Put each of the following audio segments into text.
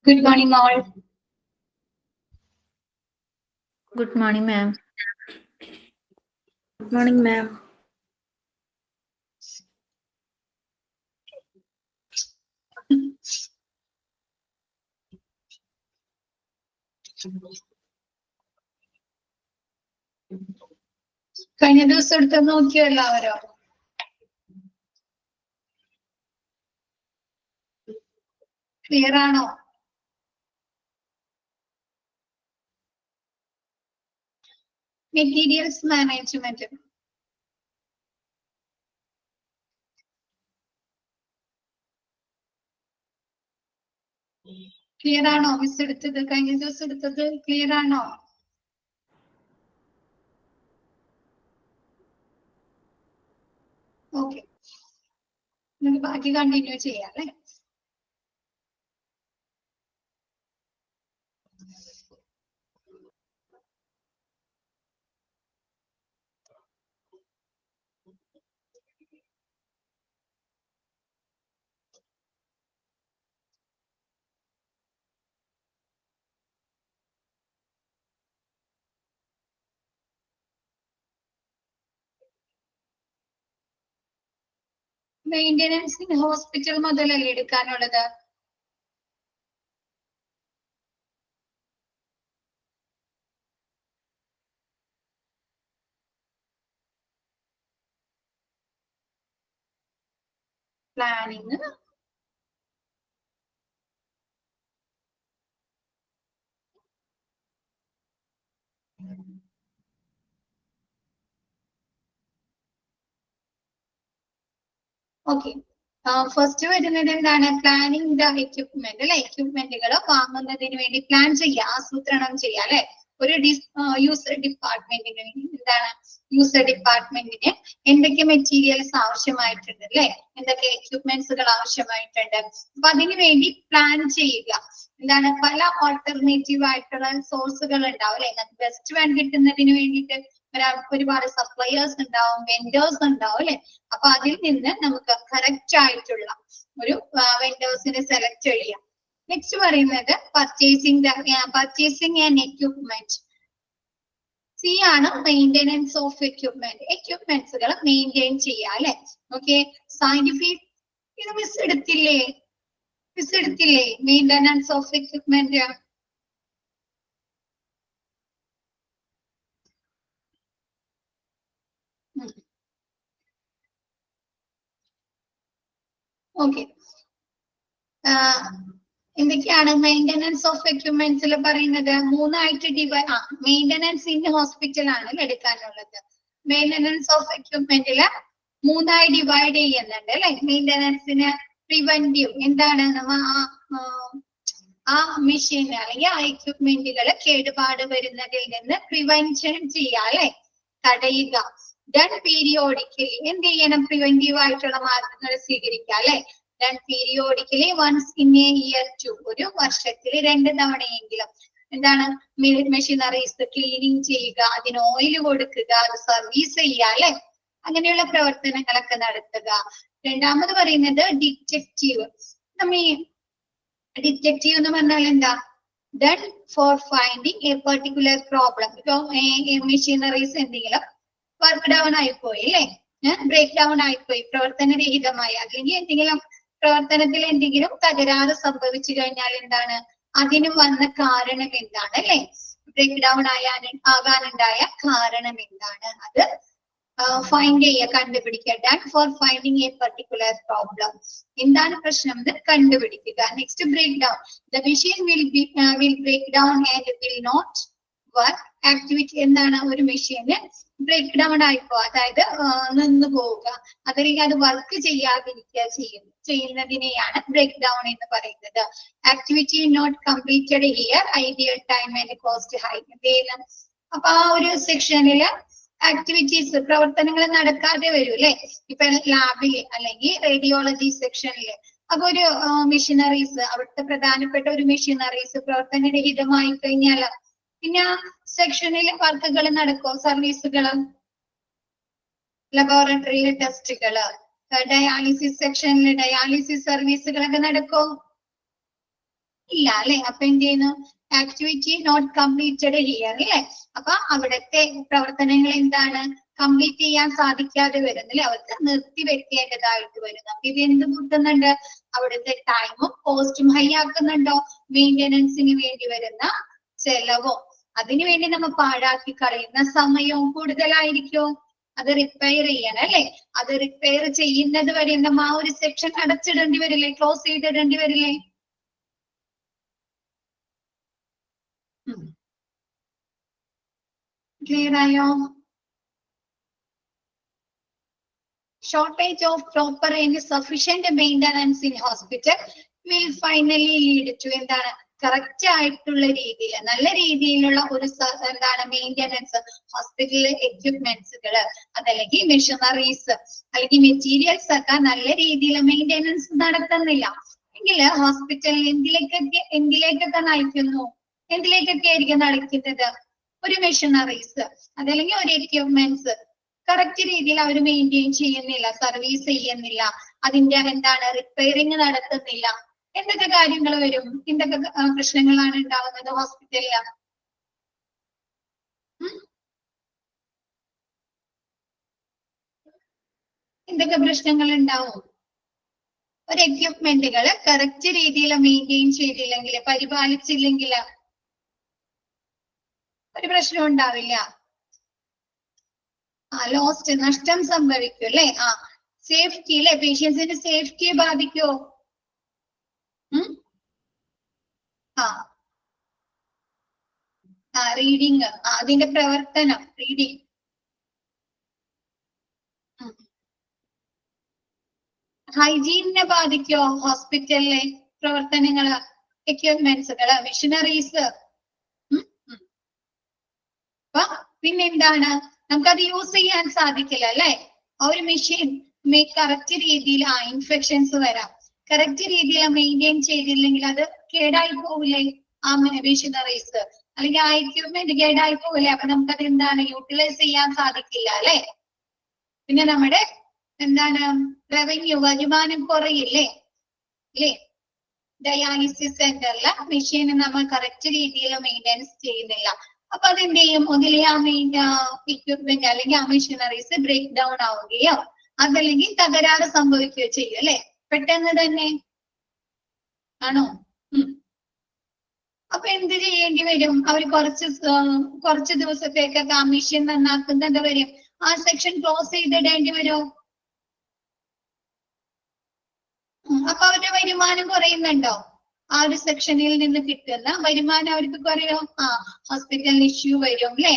Good morning, all. Good morning, ma'am. Good morning, ma'am. കഴിഞ്ഞ ദിവസം എടുത്ത് നോക്കിയോ എല്ലാവരും? ക്ലിയർ ആണോ? മെറ്റീരിയൽസ് മാനേജ്മെന്റ് ക്ലിയർ ആണോ? മിസ് എടുത്തത് കഴിഞ്ഞ ദിവസം എടുത്തത് ക്ലിയർ ആണോ? ഓക്കെ, നമുക്ക് ബാക്കി കണ്ടിന്യൂ ചെയ്യാം അല്ലേ? മെയിൻ്റെനൻസിന് ഹോസ്പിറ്റൽ മുതലല്ലേ എടുക്കാനുള്ളത്? Planning, okay. ഫസ്റ്റ് വരുന്നത് എന്താണ്? പ്ലാനിങ് ദ എക്യുപ്മെന്റ് അല്ലെ? എക്യുപ്മെന്റുകൾ വാങ്ങുന്നതിന് വേണ്ടി പ്ലാൻ ചെയ്യുക, ആസൂത്രണം ചെയ്യുക അല്ലെ? ഒരു യൂസർ ഡിപ്പാർട്ട്മെന്റിന് എന്താണ്? യൂസർ ഡിപ്പാർട്ട്മെന്റിന് എന്തൊക്കെ മെറ്റീരിയൽസ് ആവശ്യമായിട്ടുണ്ട് അല്ലെ? എന്തൊക്കെ എക്യുപ്മെന്റ്സുകൾ ആവശ്യമായിട്ടുണ്ട്? അപ്പൊ അതിനു വേണ്ടി പ്ലാൻ ചെയ്യുക. എന്താണ്? പല ഓൾട്ടർനേറ്റീവ് ആയിട്ടുള്ള സോഴ്സുകൾ ഉണ്ടാവും അല്ലെ? ബെസ്റ്റ് വൺ കിട്ടുന്നതിന് വേണ്ടിയിട്ട് ഒരുപാട് സപ്ലയേഴ്സ് ഉണ്ടാവും, വെൻഡേഴ്സ് ഉണ്ടാവും അല്ലെ? അപ്പൊ അതിൽ നിന്ന് നമുക്ക് കറക്റ്റ് ആയിട്ടുള്ള ഒരു വെൻഡേഴ്സിനെ സെലക്ട് ചെയ്യാം. നെക്സ്റ്റ് പറയുന്നത് പർച്ചേസിംഗ് ആൻഡ് എക്യുപ്മെന്റ്. സി ആണ് മെയിൻ്റെനൻസ് ഓഫ് എക്യുപ്മെന്റ്. എക്യുപ്മെന്റ്സുകൾ മെയിൻറ്റെയിൻ ചെയ്യുക അല്ലെ? ഓക്കെ. സയന്റിഫിക് ഇത് മിസ് എടുത്തില്ലേ? Maintenance of equipment. ഓക്കെ. എന്തൊക്കെയാണ് മെയിൻ്റെനൻസ് ഓഫ് എക്യുപ്മെന്റ്സിൽ പറയുന്നത്? മൂന്നായിട്ട് മെയിൻ്റെനൻസ് ഇൻ ഹോസ്പിറ്റൽ ആണ് എടുക്കാനുള്ളത്. മെയിൻ്റെനൻസ് ഓഫ് എക്യുപ്മെന്റില് മൂന്നായി ഡിവൈഡ് ചെയ്യുന്നുണ്ട് അല്ലെ? മെയിൻ്റെനൻസിന് പ്രിവെന്റീവ്, എന്താണ്? ആ മെഷീൻ അല്ലെങ്കിൽ ആ എക്യുപ്മെന്റുകൾ കേടുപാട് വരുന്നതിൽ നിന്ന് പ്രിവെൻഷൻ ചെയ്യുക അല്ലെ? തടയുക. ഡൺ പീരിയോഡിക്കലി എന്ത് ചെയ്യണം? പ്രിവെന്റീവ് ആയിട്ടുള്ള മാർഗങ്ങൾ സ്വീകരിക്കുക അല്ലെ? Done periodically once in a year two, ഒരു വർഷത്തിൽ 2 തവണയെങ്കിലും എന്താണ്? മെഷീനറീസ് ക്ലീനിങ് ചെയ്യുക, അതിന് ഓയിൽ കൊടുക്കുക, അത് സർവീസ് ചെയ്യുക അല്ലെ? അങ്ങനെയുള്ള പ്രവർത്തനങ്ങളൊക്കെ നടത്തുക. രണ്ടാമത് പറയുന്നത് ഡിറ്റക്റ്റീവ്. ഡിറ്റക്റ്റീവ് എന്ന് പറഞ്ഞാൽ എന്താ? Done for finding a particular problem. ഇപ്പൊ മെഷീനറീസ് എന്തെങ്കിലും വർക്ക് ഡൗൺ ആയിപ്പോയി അല്ലെ? ബ്രേക്ക് ഡൗൺ ആയിപ്പോയി, പ്രവർത്തനരഹിതമായി, അല്ലെങ്കിൽ എന്തെങ്കിലും പ്രവർത്തനത്തിൽ എന്തെങ്കിലും തകരാറ് സംഭവിച്ചു കഴിഞ്ഞാൽ എന്താണ്? അതിന് വന്ന കാരണം എന്താണ് അല്ലെ? ബ്രേക്ക് ഡൗൺ ആകാനുണ്ടായ കാരണം എന്താണ്? അത് ഫൈൻഡ് ചെയ്യുക, കണ്ടുപിടിക്കുക. Done for finding a particular problem. എന്താണ് പ്രശ്നം എന്ന് കണ്ടുപിടിക്കുക. Next break down. The machine will break down and will not work. Activity എന്താണ്? ഒരു മെഷീന് ബ്രേക്ക് ഡൗൺ ആയിപ്പോ, അതായത് നിന്ന് പോവുക, അതല്ലെങ്കിൽ അത് വർക്ക് ചെയ്യാതിരിക്കുക ചെയ്യുന്നതിനെയാണ് ബ്രേക്ക് ഡൗൺ എന്ന് പറയുന്നത്. Activity not completed here, ideal time and cost high. അപ്പൊ ആ ഒരു സെക്ഷനില് ആക്ടിവിറ്റീസ്, പ്രവർത്തനങ്ങൾ നടക്കാതെ വരും അല്ലെ? ഇപ്പൊ ലാബില് അല്ലെങ്കിൽ റേഡിയോളജി സെക്ഷനില് അപ്പൊ ഒരു മെഷീനറീസ്, അവിടുത്തെ പ്രധാനപ്പെട്ട ഒരു മെഷീനറീസ് പ്രവർത്തനരഹിതമായി കഴിഞ്ഞാൽ പിന്നെ സെക്ഷനിൽ വർക്കുകൾ നടക്കോ? സർവീസുകള്, ലബോറട്ടറിയിലെ ടെസ്റ്റുകള്, ഡയാലിസിസ് സെക്ഷനിൽ ഡയാലിസിസ് സർവീസുകളൊക്കെ നടക്കോ? ഇല്ല അല്ലെ. അപ്പൊ എന്ത് ചെയ്യുന്നു? ആക്ടിവിറ്റി നോട്ട് കംപ്ലീറ്റഡ് ഹിയർ അല്ലെ. അപ്പൊ അവിടുത്തെ പ്രവർത്തനങ്ങൾ എന്താണ്? കംപ്ലീറ്റ് ചെയ്യാൻ സാധിക്കാതെ വരുന്നില്ലേ, അവർക്ക് നിർത്തി വെക്കേണ്ടതായിട്ട് വരുന്നു. ഇത് എന്ത് കൂട്ടുന്നുണ്ട്? അവിടുത്തെ ടൈമും കോസ്റ്റും ഹൈ ആക്കുന്നുണ്ടോ? മെയിൻ്റെനൻസിന് വേണ്ടി വരുന്ന ചെലവും അതിനുവേണ്ടി നമ്മൾ പാഴാക്കി കളയുന്ന സമയവും കൂടുതലായിരിക്കും. അത് റിപ്പയർ ചെയ്യണം അല്ലെ. അത് റിപ്പയർ ചെയ്യുന്നത് വരെ നമ്മൾ ആ ഒരു സെക്ഷൻ അടച്ചിടേണ്ടി വരില്ലേ, ക്ലോസ് ചെയ്തിടേണ്ടി വരില്ലേ? ക്ലിയർ ആയോ? Shortage of proper and sufficient maintenance in hospital will finally lead to എന്താണ്? കറക്റ്റ് ആയിട്ടുള്ള രീതിയിൽ നല്ല രീതിയിലുള്ള ഒരു എന്താണ് മെയിൻ്റെനൻസ് ഹോസ്പിറ്റലിലെ എക്യുപ്മെന്റ്സുകൾ അതല്ലെങ്കിൽ മെഷീനറീസ് അല്ലെങ്കിൽ മെറ്റീരിയൽസ് ഒക്കെ നല്ല രീതിയിൽ മെയിൻ്റെനൻസ് നടത്തുന്നില്ല എങ്കിൽ ഹോസ്പിറ്റലിൽ എന്തിലേക്കൊക്കെ നയിക്കുന്നു? എന്തിലേക്കൊക്കെ ആയിരിക്കും നയിക്കുന്നത്? ഒരു മെഷീനറീസ് അതല്ലെങ്കിൽ ഒരു എക്യുപ്മെന്റ്സ് കറക്റ്റ് രീതിയിൽ അവർ മെയിൻറ്റെയിൻ ചെയ്യുന്നില്ല, സർവീസ് ചെയ്യുന്നില്ല, അതിന്റെ എന്താണ് റിപ്പയറിങ് നടത്തുന്നില്ല. എന്തൊക്കെ കാര്യങ്ങൾ വരും? എന്തൊക്കെ പ്രശ്നങ്ങളാണ് ഉണ്ടാവുന്നത് ഹോസ്പിറ്റലിൽ? എന്തൊക്കെ പ്രശ്നങ്ങൾ ഉണ്ടാവും? ഒരു എക്യുപ്മെന്റുകൾ കറക്റ്റ് രീതിയിൽ മെയിൻറ്റെയിൻ ചെയ്തില്ലെങ്കിൽ, പരിപാലിച്ചില്ലെങ്കിൽ ഒരു പ്രശ്നം ഉണ്ടാവില്ല. ലോസ്റ്റ് നഷ്ടം സംഭവിക്കും അല്ലെ. സേഫ്റ്റി അല്ലെ, പേഷ്യൻസിന്റെ സേഫ്റ്റിയെ ബാധിക്കുമോ? റീഡിങ് അതിന്റെ പ്രവർത്തനം റീഡിങ് ഹൈജീനിനെ ബാധിക്കോ? ഹോസ്പിറ്റലിലെ പ്രവർത്തനങ്ങള്, എക്യുപ്മെന്റ്സുകള്, മെഷീനറീസ്. അപ്പൊ പിന്നെന്താണ്? നമുക്കത് യൂസ് ചെയ്യാൻ സാധിക്കില്ല അല്ലെ. ആ ഒരു മെഷീൻ കറക്റ്റ് രീതിയിൽ ഇൻഫെക്ഷൻസ് വരാം. കറക്റ്റ് രീതിയിൽ മെയിൻറ്റെയിൻ ചെയ്തില്ലെങ്കിൽ അത് കേടായി പോവില്ലേ? ആ മെഷീനറീസ് അല്ലെങ്കിൽ ആ എക്യുപ്മെന്റ് കേടായി പോവില്ലേ? അപ്പൊ നമുക്കത് എന്താണ്? യൂട്ടിലൈസ് ചെയ്യാൻ സാധിക്കില്ല അല്ലെ. പിന്നെ നമ്മുടെ എന്താണ്? റവന്യൂ, വരുമാനം കുറയില്ലേ അല്ലേ? ഡയാലിസിസ് സെന്ററിലെ മെഷീൻ നമ്മൾ കറക്റ്റ് രീതിയിൽ മെയിൻ്റെനൻസ് ചെയ്യുന്നില്ല. അപ്പൊ അതെന്ത് ചെയ്യും? ഒന്നിലെ ആ എക്യുപ്മെന്റ് അല്ലെങ്കിൽ ആ മെഷീനറീസ് ബ്രേക്ക് ഡൗൺ ആവുകയോ അതല്ലെങ്കിൽ തകരാറ് സംഭവിക്കുകയോ ചെയ്യും അല്ലെ. പെട്ടെന്ന് തന്നെ ആണോ? അപ്പൊ എന്ത് ചെയ്യേണ്ടി വരും? അവർ കുറച്ച് ദിവസത്തേക്കൊക്കെ ആ മെഷീൻ നന്നാക്കുന്നത് വരും ആ സെക്ഷൻ ക്ലോസ് ചെയ്തിടേണ്ടി വരും. അപ്പൊ അവരുടെ വരുമാനം കുറയുന്നുണ്ടോ? ആ ഒരു സെക്ഷനിൽ നിന്ന് കിട്ടുന്ന വരുമാനം അവർക്ക് കുറയോ? ഹോസ്പിറ്റലിൽ ഇഷ്യൂ വരും അല്ലെ.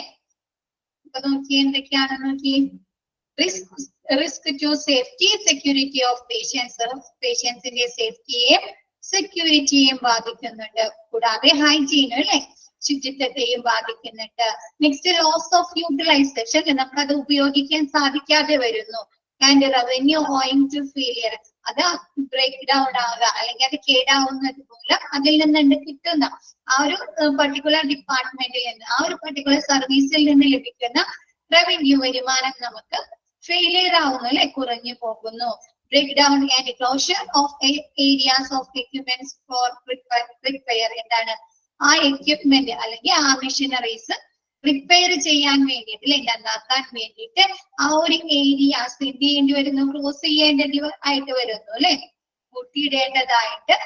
അപ്പൊ നോക്കി എന്തൊക്കെയാണെന്ന് നോക്കി. Risk to safety, security of patients, പേഷ്യൻസിന്റെ സേഫ്റ്റിയെയും സെക്യൂരിറ്റിയെയും ബാധിക്കുന്നുണ്ട്. കൂടാതെ ഹൈജീനും അല്ലെ, ശുചിത്വത്തെയും ബാധിക്കുന്നുണ്ട്. നെക്സ്റ്റ് ലോസ് ഓഫ് യൂട്ടിലൈസേഷൻ, നമുക്കത് ഉപയോഗിക്കാൻ സാധിക്കാതെ വരുന്നു. And revenue owing to failure, അത് ബ്രേക്ക് ഡൗൺ ആവുക അല്ലെങ്കിൽ അത് കേടാവുന്നത് മൂലം അതിൽ നിന്ന് കിട്ടുന്ന ആ ഒരു പർട്ടിക്കുലർ ഡിപ്പാർട്ട്മെന്റിൽ നിന്ന് ആ ഒരു പർട്ടിക്കുലർ സർവീസിൽ നിന്ന് ലഭിക്കുന്ന റവന്യൂ വരുമാനം നമുക്ക് ഫെയിലിയർ ആവുന്നു അല്ലെ, കുറഞ്ഞു പോകുന്നു. Break down and closure of areas of equipments for repair, എന്താണ്? ആ എക്യുപ്മെന്റ് അല്ലെങ്കിൽ ആ മെഷീനറീസ് റിപ്പയർ ചെയ്യാൻ വേണ്ടിയിട്ട് അല്ലെ, നന്നാക്കാൻ വേണ്ടിയിട്ട് ആ ഒരു ഏരിയാസ് എന്ത് ചെയ്യേണ്ടി വരുന്നു? ക്ലോസ് ചെയ്യേണ്ടത് ആയിട്ട് വരുന്നു അല്ലെ, കൂട്ടിയിടേണ്ടതായിട്ട്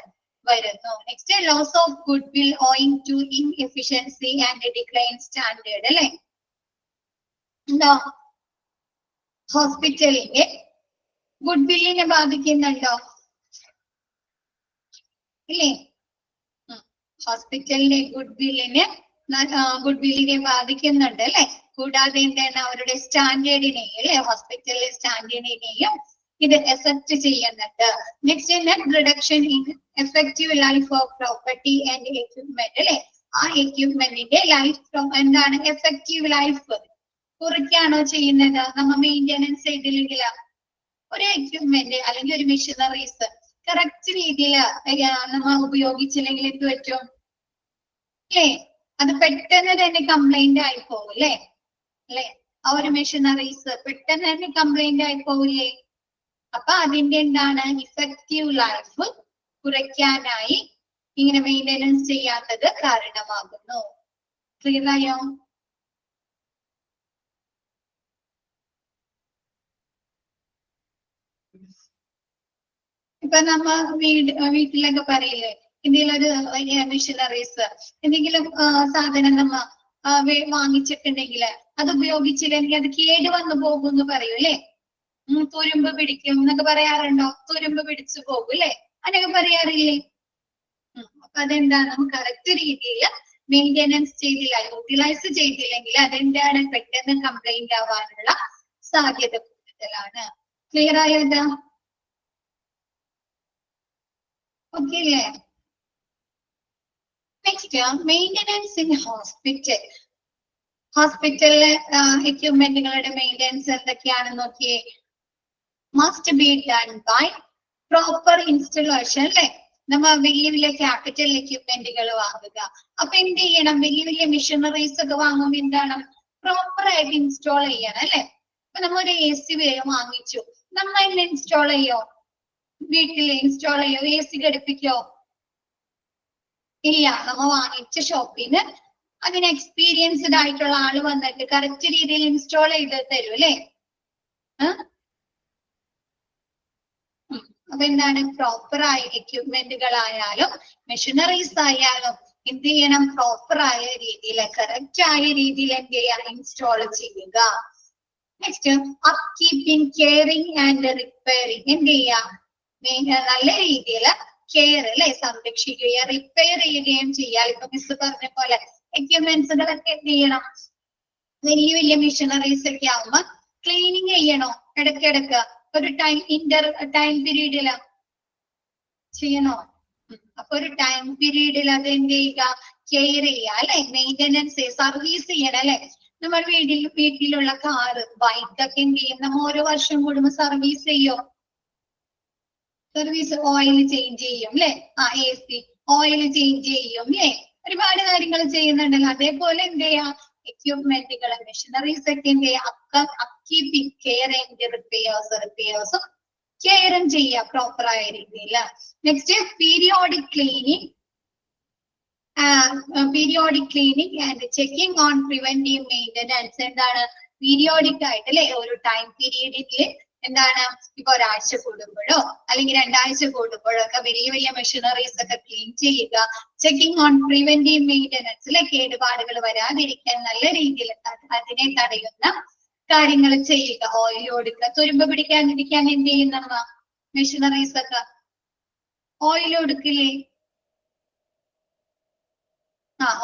വരുന്നു. Next loss of goodwill owing to inefficiency and decline standard അല്ലെ. എന്താ? ഹോസ്പിറ്റലിന്റെ ഗുഡ് വില്ലിനെ ബാധിക്കുന്നുണ്ടോ? ഇല്ലേ? ഹോസ്പിറ്റലിന്റെ ഗുഡ് വില്ലിനെ ബാധിക്കുന്നുണ്ട് അല്ലെ. കൂടാതെ എന്താണ്? അവരുടെ സ്റ്റാൻഡേർഡിനെയും അല്ലെ, ഹോസ്പിറ്റലിലെ സ്റ്റാൻഡേർഡിനെയും ഇത് എഫക്ട് ചെയ്യുന്നുണ്ട്. Next net reduction in effective life of property and equipment അല്ലെ. ആ എക്യുപ്മെന്റിന്റെ ലൈഫ് എന്താണ്? എഫക്റ്റീവ് ലൈഫ് കുറയ്ക്കാണോ ചെയ്യുന്നത്? നമ്മ മെയിൻ്റെനൻസ് ചെയ്തില്ലെങ്കിൽ ഒരു എക്യുപ്മെന്റ് അല്ലെങ്കിൽ ഒരു മെഷീനറീസ് കറക്റ്റ് രീതിയിൽ നമ്മൾ ഉപയോഗിച്ചില്ലെങ്കിൽ എന്ത് പറ്റും അല്ലേ? അത് പെട്ടെന്ന് തന്നെ കംപ്ലൈന്റ് ആയി പോകും അല്ലേ. ആ ഒരു മെഷീനറീസ് പെട്ടെന്ന് തന്നെ കംപ്ലൈന്റ് ആയി പോകില്ലേ? അപ്പൊ അതിന്റെ എന്താണ്? ഇഫക്റ്റീവ് ലൈഫ് കുറയ്ക്കാനായി ഇങ്ങനെ മെയിൻ്റെനൻസ് ചെയ്യാത്തത് കാരണമാകുന്നു. ക്ലിയർ ആയോ? ഇപ്പൊ നമ്മ വീട്ടിലൊക്കെ പറയില്ലേ, എന്തെങ്കിലും ഒരു മിഷനറീസ് എന്തെങ്കിലും സാധനം നമ്മ വാങ്ങിച്ചിട്ടുണ്ടെങ്കിൽ അത് ഉപയോഗിച്ചില്ലെങ്കിൽ അത് കേട് വന്നു പോകും എന്ന് പറയൂ അല്ലെ. തുരുമ്പ് പിടിക്കും എന്നൊക്കെ പറയാറുണ്ടോ? തുരുമ്പ് പിടിച്ചു പോകും അല്ലെ, അങ്ങനെയൊക്കെ പറയാറില്ലേ? അപ്പൊ അതെന്താണ്, നമുക്ക് കറക്റ്റ് രീതിയിൽ മെയിൻ്റെനൻസ് ചെയ്തില്ല, യൂട്ടിലൈസ് ചെയ്തില്ലെങ്കിൽ അതെന്താണ്, പെട്ടെന്ന് കംപ്ലൈന്റ് ആവാനുള്ള സാധ്യത കൂടുതലാണ്. ക്ലിയർ ആയോ? എന്താ ഓക്കെ അല്ലേ? Next, maintenance in hospital. ഹോസ്പിറ്റലിലെ എക്യുപ്മെന്റുകളുടെ മെയിൻ്റെനൻസ് എന്തൊക്കെയാണെന്ന് നോക്കിയേ. Must be done by proper installation അല്ലെ. നമ്മ വലിയ വലിയ ക്യാപിറ്റൽ എക്യുപ്മെന്റുകൾ വാങ്ങുക. അപ്പൊ എന്ത് ചെയ്യണം, വലിയ വലിയ മെഷീനറീസ് ഒക്കെ വാങ്ങുമ്പോൾ എന്താണ്, പ്രോപ്പർ ആയിട്ട് ഇൻസ്റ്റാൾ ചെയ്യണം അല്ലെ. അപ്പൊ നമ്മ ഒരു AC വാങ്ങിച്ചു, നമ്മ അതിനെ ഇൻസ്റ്റാൾ ചെയ്യോ? വീട്ടിൽ ഇൻസ്റ്റാൾ ചെയ്യോ? AC ഘടിപ്പിക്കോ? ഇല്ല. നമ്മ വാങ്ങിച്ച ഷോപ്പിന് അതിന് എക്സ്പീരിയൻസ്ഡ് ആയിട്ടുള്ള ആള് വന്നിട്ട് കറക്റ്റ് രീതിയിൽ ഇൻസ്റ്റാൾ ചെയ്ത് തരും അല്ലെ. അപ്പൊ എന്താണ്, പ്രോപ്പർ ആയ എക്യുപ്മെന്റുകളായാലും മെഷീനറീസ് ആയാലും എന്ത് ചെയ്യണം, പ്രോപ്പർ ആയ രീതിയിൽ കറക്റ്റ് ആയ രീതിയിൽ എന്ത് ചെയ്യാം, ഇൻസ്റ്റാൾ ചെയ്യുക. Next, upkeeping, caring and repairing. എന്ത് ചെയ്യാം, നല്ല രീതിയിൽ കെയർ അല്ലെ, സംരക്ഷിക്കുകയും റിപ്പയർ ചെയ്യുകയും ചെയ്യാം. ഇപ്പൊ മിസ് പറഞ്ഞ പോലെ എക്യുപ്മെന്റ്സുകളൊക്കെ എന്ത് ചെയ്യണം, വലിയ വലിയ മെഷീനറീസ് ഒക്കെ ആവുമ്പോ ക്ലീനിങ് ചെയ്യണോ ഇടയ്ക്കിടക്ക്, ഒരു ടൈം പീരീഡില് ചെയ്യണോ? അപ്പൊ ഒരു ടൈം പീരീഡിൽ അത് എന്ത് ചെയ്യുക, കെയർ ചെയ്യുക അല്ലെ, മെയിൻ്റെനൻസ്, സർവീസ് ചെയ്യണം അല്ലെ. നമ്മൾ വീട്ടിലുള്ള കാറ്, ബൈക്കൊക്കെ എന്ത് ചെയ്യും, നമ്മ ഓരോ വർഷം കൂടുമ്പോ സർവീസ് ചെയ്യോ? സർവീസ്, ഓയിൽ ചേഞ്ച് ചെയ്യും അല്ലെ. AC ഓയിൽ ചേഞ്ച് ചെയ്യും അല്ലെ. ഒരുപാട് കാര്യങ്ങൾ ചെയ്യുന്നുണ്ടല്ലോ. അതേപോലെ എന്ത് ചെയ്യാം, എക്യുപ്മെന്റുകൾ, മെഷീനറീസ് ഒക്കെ എന്ത് ചെയ്യാം, അപ്കീപ്പിംഗ്, കെയർ ആൻഡ് റിപ്പയേഴ്സും കെയറും ചെയ്യുക പ്രോപ്പർ ആയ രീതിയിൽ. Next, periodic cleaning and checking on preventive maintenance. എന്താണ്, പീരിയോഡിക് ആയിട്ട് അല്ലെ, ഒരു ടൈം പീരീഡിൽ എന്താണ്, ഇപ്പൊ ഒരാഴ്ച കൂടുമ്പോഴോ അല്ലെങ്കിൽ 2 ആഴ്ച കൂടുമ്പോഴോ ഒക്കെ വലിയ വലിയ മെഷീനറീസ് ഒക്കെ ക്ലീൻ ചെയ്യുക. ചെക്കിംഗ് ഓൺ പ്രിവെന്റീവ് മെയിൻ്റെനൻസ് അല്ലെ, കേടുപാടുകൾ വരാതിരിക്കാൻ നല്ല രീതിയിൽ അതിനെ തടയുന്ന കാര്യങ്ങൾ ചെയ്യുക. ഓയിൽ കൊടുക്കുക, തുരുമ്പ് പിടിക്കാതിരിക്കാൻ എന്ത് ചെയ്യുന്ന മെഷീനറീസ് ഒക്കെ ഓയിൽ കൊടുക്കില്ലേ?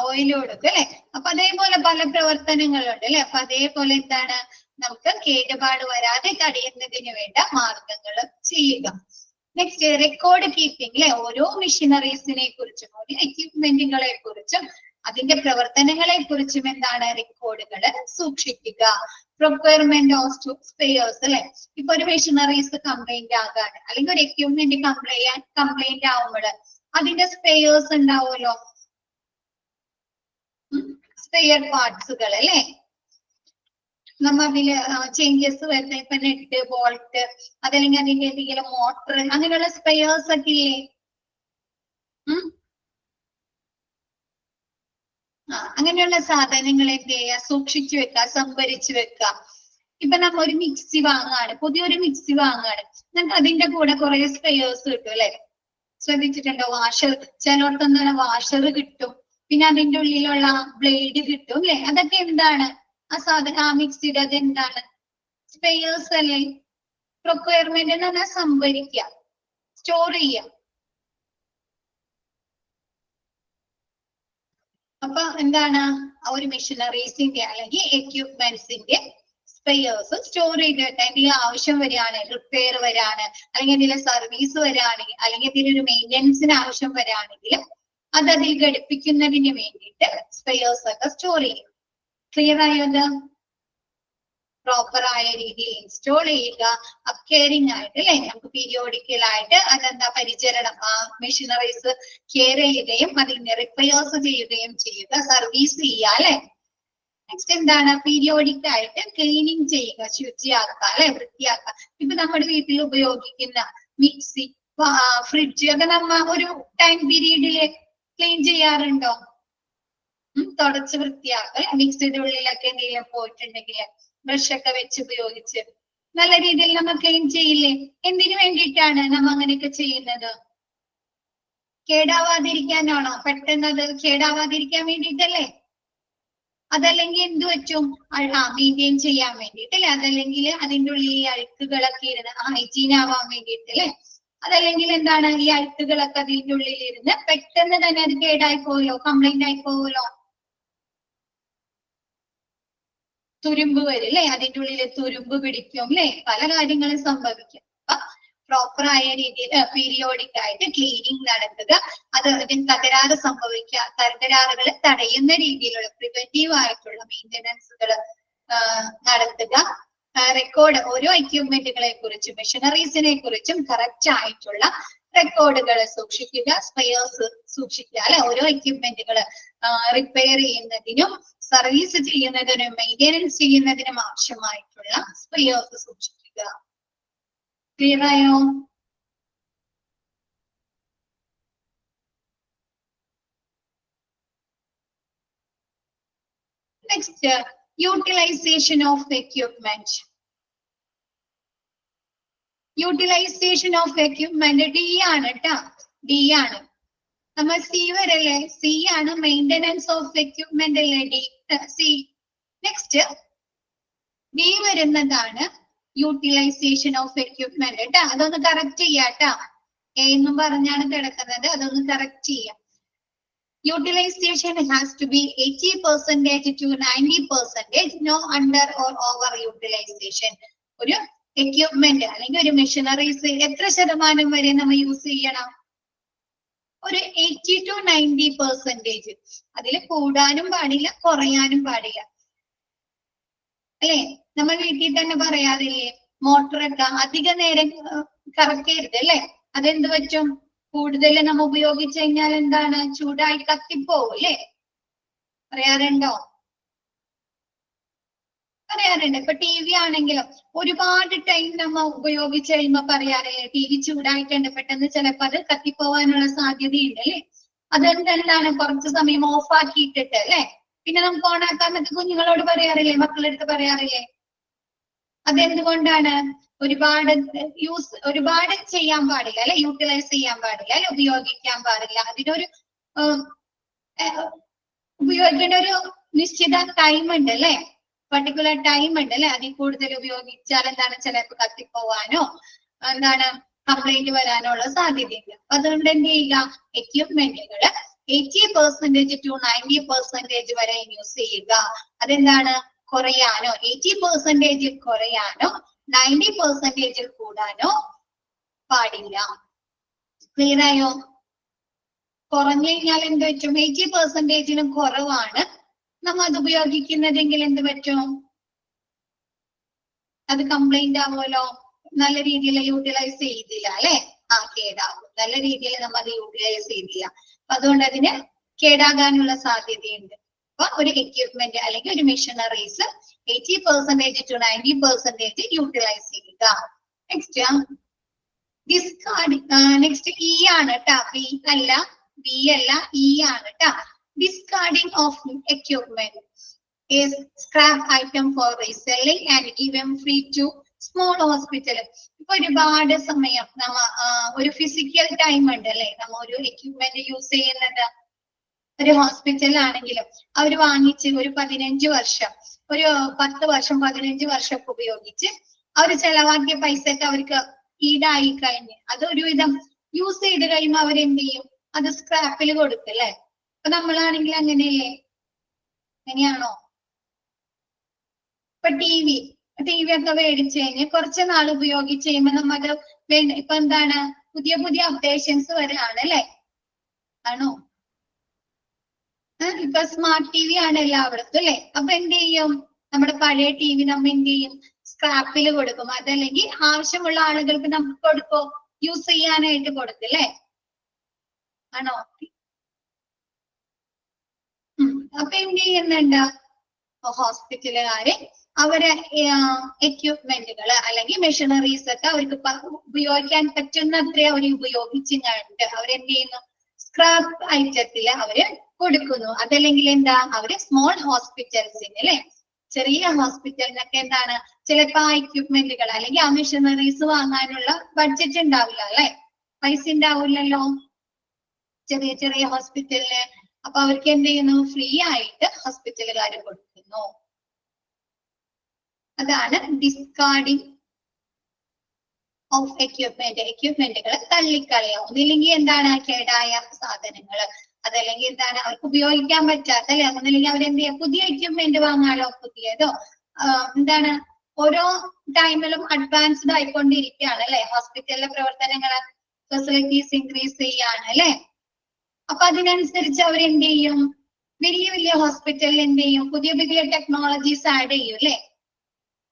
ഓയിൽ കൊടുക്കും അല്ലെ. അപ്പൊ അതേപോലെ പല പ്രവർത്തനങ്ങളുണ്ട് അല്ലെ. അപ്പൊ അതേപോലെ എന്താണ്, നമുക്ക് കേടുപാട് വരാതെ തടയുന്നതിന് വേണ്ട മാർഗങ്ങൾ ചെയ്യുക. നെക്സ്റ്റ്, റെക്കോർഡ് കീപ്പിംഗ് അല്ലെ. ഓരോ മെഷീനറീസിനെ കുറിച്ചും ഓരോ എക്യുപ്മെന്റുകളെ കുറിച്ചും അതിന്റെ പ്രവർത്തനങ്ങളെ കുറിച്ചും എന്താണ്, റെക്കോർഡുകൾ സൂക്ഷിക്കുക. പ്രൊക്വയർമെന്റ് ഓഫ് സ്പെയർസ് അല്ലെ. ഇപ്പൊ ഒരു മെഷീനറീസ് കംപ്ലൈന്റ് ആകാണ് അല്ലെങ്കിൽ ഒരു എക്യുപ്മെന്റ് കംപ്ലൈന്റ് ആവുമ്പോൾ അതിന്റെ സ്പെയർസ് ഉണ്ടാവുമല്ലോ, സ്പെയർ പാർട്സുകൾ അല്ലെ. നമ്മ അതില് ചേഞ്ചസ് വരുന്ന, ഇപ്പൊ നെറ്റ്, ബോൾട്ട്, അതല്ലെങ്കിൽ അതിന്റെ എന്തെങ്കിലും മോട്ടർ, അങ്ങനെയുള്ള സ്പെയർസ് ഒക്കെ ഇല്ലേ. അങ്ങനെയുള്ള സാധനങ്ങൾ എന്ത് ചെയ്യുക, സൂക്ഷിച്ചു വെക്കുക, സംഭരിച്ചു വെക്കുക. ഇപ്പൊ നമ്മ ഒരു മിക്സി വാങ്ങാണ്, പുതിയൊരു മിക്സി വാങ്ങാണ്, നമുക്ക് അതിന്റെ കൂടെ കുറെ സ്പെയർസ് കിട്ടും അല്ലെ. ശ്രദ്ധിച്ചിട്ടുണ്ടോ? വാഷർ, ചിലർക്കൊന്നും വാഷർ കിട്ടും, പിന്നെ അതിന്റെ ഉള്ളിലുള്ള ബ്ലേഡ് കിട്ടും അല്ലെ. അതൊക്കെ എന്താണ്, ആ മിക്സിയുടെ അതെന്താണ്, സ്പെയർസ് അല്ലേ. പ്രൊക്വയർമെന്റ് എന്ന് പറഞ്ഞാൽ സംഭരിക്കുക, സ്റ്റോർ ചെയ്യുക. അപ്പൊ എന്താണ്, ഒരു മെഷീനറീസിന്റെ അല്ലെങ്കിൽ എക്യുപ്മെന്റ്സിന്റെ സ്പെയർസ് സ്റ്റോർ ചെയ്തിട്ട് എന്തെങ്കിലും ആവശ്യം വരികയാണ്, റിപ്പയർ വരാണ്, അല്ലെങ്കിൽ എന്തെങ്കിലും സർവീസ് വരാണെങ്കിൽ, അല്ലെങ്കിൽ എന്തെങ്കിലും ഒരു മെയിൻ്റെനൻസിന് ആവശ്യം വരാണെങ്കിൽ അത് അതിൽ ഘടിപ്പിക്കുന്നതിന് വേണ്ടിയിട്ട് സ്പെയർസ് ഒക്കെ സ്റ്റോർ ചെയ്യും. ക്ലിയർ ആയത്? പ്രോപ്പർ ആയ രീതിയിൽ ഇൻസ്റ്റാൾ ചെയ്യുക, കെയറിംഗ് ആയിട്ട് അല്ലെ. നമുക്ക് പീരിയോഡിക്കലായിട്ട് അതെന്താ, പരിചരണം, ആ മെഷീനറീസ് കെയർ ചെയ്യുകയും അതിനെ റിപ്പയേഴ്സ് ചെയ്യുകയും ചെയ്യുക, സർവീസ് ചെയ്യുക അല്ലെ. നെക്സ്റ്റ് എന്താണ്, പീരിയോഡിക് ആയിട്ട് ക്ലീനിങ് ചെയ്യുക, ശുചിയാക്കുക അല്ലെ, വൃത്തിയാക്കുക. ഇപ്പൊ നമ്മുടെ വീട്ടിൽ ഉപയോഗിക്കുന്ന മിക്സി, ഫ്രിഡ്ജ് ഒക്കെ നമ്മ ഒരു ടൈം പീരീഡില് ക്ലീൻ ചെയ്യാറുണ്ടോ? തുടച്ച് വൃത്തിയാക്കുക. മിക്സിയുടെ ഉള്ളിലൊക്കെ എന്തെങ്കിലും പോയിട്ടുണ്ടെങ്കിൽ ബ്രഷ് ഒക്കെ വെച്ച് ഉപയോഗിച്ച് നല്ല രീതിയിൽ നമ്മൾ ക്ലീൻ ചെയ്യില്ലേ? എന്തിനു വേണ്ടിയിട്ടാണ് നമ്മ അങ്ങനെയൊക്കെ ചെയ്യുന്നത്? കേടാവാതിരിക്കാനാണോ? പെട്ടെന്ന് അത് കേടാവാതിരിക്കാൻ വേണ്ടിയിട്ടല്ലേ? അതല്ലെങ്കിൽ എന്ത് പറ്റും? മെയിൻറ്റെയിൻ ചെയ്യാൻ വേണ്ടിയിട്ടല്ലേ? അതല്ലെങ്കിൽ അതിൻ്റെ ഉള്ളിൽ ഈ അഴുക്കുകളൊക്കെ ഇരുന്ന് ഹൈജീൻ ആവാൻ വേണ്ടിയിട്ടല്ലേ? അതല്ലെങ്കിൽ എന്താണ് ഈ അഴുക്കുകളൊക്കെ അതിൻ്റെ ഉള്ളിൽ ഇരുന്ന് പെട്ടെന്ന് തന്നെ അത് കേടായി പോവല്ലോ, കംപ്ലൈന്റ് ആയി പോവല്ലോ, തുരുമ്പ് വരും അല്ലെ? അതിൻ്റെ ഉള്ളിൽ തുരുമ്പ് പിടിക്കും അല്ലെ? പല കാര്യങ്ങളും സംഭവിക്കും. പ്രോപ്പർ ആയ രീതിയിൽ പീരിയോഡിക് ആയിട്ട് ക്ലീനിങ് നടത്തുക. അതിന് തകരാറുകൾ തടയുന്ന രീതിയിലുള്ള പ്രിവെന്റീവ് ആയിട്ടുള്ള മെയിൻ്റനൻസുകൾ നടത്തുക. റെക്കോർഡ് ഓരോ എക്യുപ്മെന്റുകളെ കുറിച്ചും മെഷീനറീസിനെ കുറിച്ചും കറക്റ്റ് ആയിട്ടുള്ള റെക്കോർഡുകൾ സൂക്ഷിക്കുക. സ്പെയർസ് സൂക്ഷിക്കുക അല്ലെ? ഓരോ എക്യുപ്മെന്റുകൾ റിപ്പയർ ചെയ്യുന്നതിനും സർവീസ് ചെയ്യുന്നതിനും മെയിൻ്റെനൻസ് ചെയ്യുന്നതിനും ആവശ്യമായിട്ടുള്ള സ്പെയർസ് സൂക്ഷിക്കുക. ക്ലിയർ ആയോ? Next, utilization of equipment. Utilization of equipment D ആണ് കേട്ടോ, ഡി ആണ്. നമ്മൾ സി വരല്ലേ? സി ആണ് മെയിൻ്റെനൻസ് ഓഫ് എക്യുപ്മെന്റ് അല്ലേ? D C. നെക്സ്റ്റ് ഡി വരുന്നതാണ് യൂട്ടിലൈസേഷൻ ഓഫ് എക്യുപ്മെന്റ് കേട്ടോ. അതൊന്ന് കറക്റ്റ് ചെയ്യാട്ടോ. എ എന്നും പറഞ്ഞാണ് കിടക്കുന്നത്, അതൊന്ന് കറക്റ്റ് ചെയ്യാം. Utilization has to be 80% to 90%, no under or over utilization. ഒരു എക്യുപ്മെന്റ് അല്ലെങ്കിൽ ഒരു മെഷീനറീസ് എത്ര ശതമാനം വരെ നമ്മൾ യൂസ് ചെയ്യണം? ഒരു 80 to 90%. അതിൽ കൂടാനും പാടില്ല, കുറയാനും പാടില്ല അല്ലെ? നമ്മൾ വീട്ടിൽ തന്നെ പറയാറില്ലേ, മോട്ടറൊക്കെ അധിക നേരം കറക്കരുത് അല്ലെ? അതെന്ത് പറ്റും? കൂടുതൽ നമ്മൾ ഉപയോഗിച്ചു കഴിഞ്ഞാൽ എന്താണ്? ചൂടായി കത്തിപ്പോവും അല്ലെ? പറയാറുണ്ടോ? പറയാറുണ്ട്. ഇപ്പൊ ടി വി ആണെങ്കിലും ഒരുപാട് ടൈം നമ്മൾ ഉപയോഗിച്ച് കഴിയുമ്പോ പറയാറില്ലേ, ടി വി ചൂടായിട്ടുണ്ട്, പെട്ടെന്ന് ചിലപ്പോ അത് കത്തിപ്പോവാനുള്ള സാധ്യതയുണ്ട് അല്ലെ? അതുകൊണ്ട് എന്താണ്, കുറച്ച് സമയം ഓഫ് ആക്കിയിട്ടിട്ട് അല്ലെ, പിന്നെ നമുക്ക് ഓൺ ആക്കാന്നൊക്കെ കുഞ്ഞുങ്ങളോട് പറയാറില്ലേ, മക്കളെടുത്ത് പറയാറില്ലേ? അതെന്തുകൊണ്ടാണ്? ഒരുപാട് ചെയ്യാൻ പാടില്ല അല്ലെ? യൂട്ടിലൈസ് ചെയ്യാൻ പാടില്ല അല്ലെ? ഉപയോഗിക്കാൻ പാടില്ല. അതിനൊരു ഉപയോഗിക്കേണ്ട ഒരു നിശ്ചിത ടൈം ഉണ്ട് അല്ലെ? പർട്ടിക്കുലർ ടൈം ഉണ്ട് അല്ലെ? അതിൽ കൂടുതൽ ഉപയോഗിച്ചാൽ എന്താണ്, ചിലപ്പോൾ കത്തിപ്പോവാനോ എന്താണ് കംപ്ലൈന്റ് വരാനോ ഉള്ള സാധ്യതയുണ്ട്. അതുകൊണ്ട് എന്ത് ചെയ്യുക? എക്യുപ്മെന്റുകൾ 80% to 90% വരെ യൂസ് ചെയ്യുക. അതെന്താണ്? കുറയാനോ 80% കുറയാനോ 90% കൂടാനോ പാടില്ല. ക്ലിയർ ആയോ? കുറഞ്ഞു കഴിഞ്ഞാൽ എന്ത് പറ്റും? 80%-നും കുറവാണ് നമ്മൾ അത് ഉപയോഗിക്കുന്നതെങ്കിൽ എന്ത് പറ്റും? അത് കംപ്ലൈന്റ് ആവുമല്ലോ. നല്ല രീതിയിൽ യൂട്ടിലൈസ് ചെയ്തില്ല അല്ലെ? കേടാകും. നല്ല രീതിയിൽ നമ്മൾ അത് യൂട്ടിലൈസ് ചെയ്തില്ല, അതുകൊണ്ട് അതിന് കേടാകാനുള്ള സാധ്യതയുണ്ട്. അപ്പൊ ഒരു എക്യുപ്മെന്റ് അല്ലെങ്കിൽ ഒരു മെഷീനറീസ് 80% to 90% യൂട്ടിലൈസ് ചെയ്യുക. Next discarding. നെക്സ്റ്റ് ഇ ആണ് കേട്ടോ, ബി അല്ല, ബി അല്ല, ഇ ആണ് കേട്ടോ. Discarding of equipment is scrap item for reselling and given free to small hospital. ഇപ്പൊ ഒരുപാട് സമയം നമ്മ ഒരു ഫിസിക്കൽ ടൈം ഉണ്ട് അല്ലെ? നമ്മ ഒരു എക്യുപ്മെന്റ് യൂസ് ചെയ്യുന്നത് ഒരു ഹോസ്പിറ്റലിലാണെങ്കിലും അവർ വാങ്ങിച്ച് ഒരു 15 വർഷം, ഒരു 10 വർഷം 15 വർഷം ഒക്കെ ഉപയോഗിച്ച് അവർ ചെലവാക്കിയ പൈസയൊക്കെ അവർക്ക് ഈടായി കഴിഞ്ഞ് അത് ഒരുവിധം യൂസ് ചെയ്ത് കഴിയുമ്പോൾ അവരെന്ത് ചെയ്യും? അത് സ്ക്രാപ്പിൽ കൊടുക്കും അല്ലെ? ഇപ്പൊ നമ്മളാണെങ്കിൽ അങ്ങനെയല്ലേ? അങ്ങനെയാണോ? ഇപ്പൊ ടി വി ഒക്കെ മേടിച്ചു കഴിഞ്ഞ് കുറച്ച് നാൾ ഉപയോഗിച്ച് കഴിയുമ്പോൾ നമ്മൾ ഇപ്പൊ എന്താണ്, പുതിയ അപ്ഡേഷൻസ് വരാണ് അല്ലെ? ആണോ? ഇപ്പൊ സ്മാർട്ട് ടി വി ആണ് എല്ലായിടത്തും അല്ലെ? അപ്പൊ എന്ത് ചെയ്യും? നമ്മുടെ പഴയ ടി വി നമ്മൾ എന്ത് ചെയ്യും? സ്ക്രാപ്പിൽ കൊടുക്കും. അതല്ലെങ്കിൽ ആവശ്യമുള്ള ആളുകൾക്ക് നമുക്ക് കൊടുക്കും, യൂസ് ചെയ്യാനായിട്ട് കൊടുക്കും അല്ലെ? ആണോ? അപ്പൊ എന്ത് ചെയ്യുന്നുണ്ട്? ഹോസ്പിറ്റലുകാര് അവരെ എക്യുപ്മെന്റുകൾ അല്ലെങ്കിൽ മെഷീനറീസ് ഒക്കെ അവർക്ക് ഉപയോഗിക്കാൻ പറ്റുന്നത്ര അവർ ഉപയോഗിച്ച് കണ്ട് അവരെന്ത് ചെയ്യുന്നു, സ്ക്രാപ്പ് ഐറ്റത്തിൽ അവര് കൊടുക്കുന്നു. അതല്ലെങ്കിൽ എന്താ, അവര് സ്മോൾ ഹോസ്പിറ്റൽസിന് അല്ലെ, ചെറിയ ഹോസ്പിറ്റലിനൊക്കെ എന്താണ് ചിലപ്പോ ആ എക്യുപ്മെന്റുകൾ അല്ലെങ്കിൽ ആ മെഷീനറീസ് വാങ്ങാനുള്ള ബഡ്ജറ്റ് ഉണ്ടാവില്ല അല്ലെ, പൈസ ഉണ്ടാവില്ലല്ലോ ചെറിയ ചെറിയ ഹോസ്പിറ്റലിന്. അപ്പൊ അവർക്ക് എന്ത് ചെയ്യുന്നു, ഫ്രീ ആയിട്ട് ഹോസ്പിറ്റലുകാർ കൊടുക്കുന്നു. അതാണ് ഡിസ്കാർഡിങ് ഓഫ് എക്യുപ്മെന്റുകൾ തള്ളിക്കളയാം. ഒന്നില്ലെങ്കിൽ എന്താണ് കേടായ സാധനങ്ങൾ, അതല്ലെങ്കിൽ എന്താണ് അവർക്ക് ഉപയോഗിക്കാൻ പറ്റാത്ത അല്ലെ, ഒന്നില്ലെങ്കിൽ അവരെന്ത് ചെയ്യാം, പുതിയ എക്യുപ്മെന്റ് വാങ്ങാലോ, പുതിയതോ എന്താണ് ഓരോ ടൈമിലും അഡ്വാൻസ്ഡ് ആയിക്കൊണ്ടിരിക്കുകയാണ് അല്ലെ, ഹോസ്പിറ്റലിലെ പ്രവർത്തനങ്ങൾ ഫെസിലിറ്റീസ് ഇൻക്രീസ് ചെയ്യാണ് അല്ലെ. അപ്പൊ അതിനനുസരിച്ച് അവരെന്ത് ചെയ്യും, വലിയ വലിയ ഹോസ്പിറ്റലിൽ എന്ത് ചെയ്യും, പുതിയ പുതിയ ടെക്നോളജീസ് ആഡ് ചെയ്യും അല്ലെ,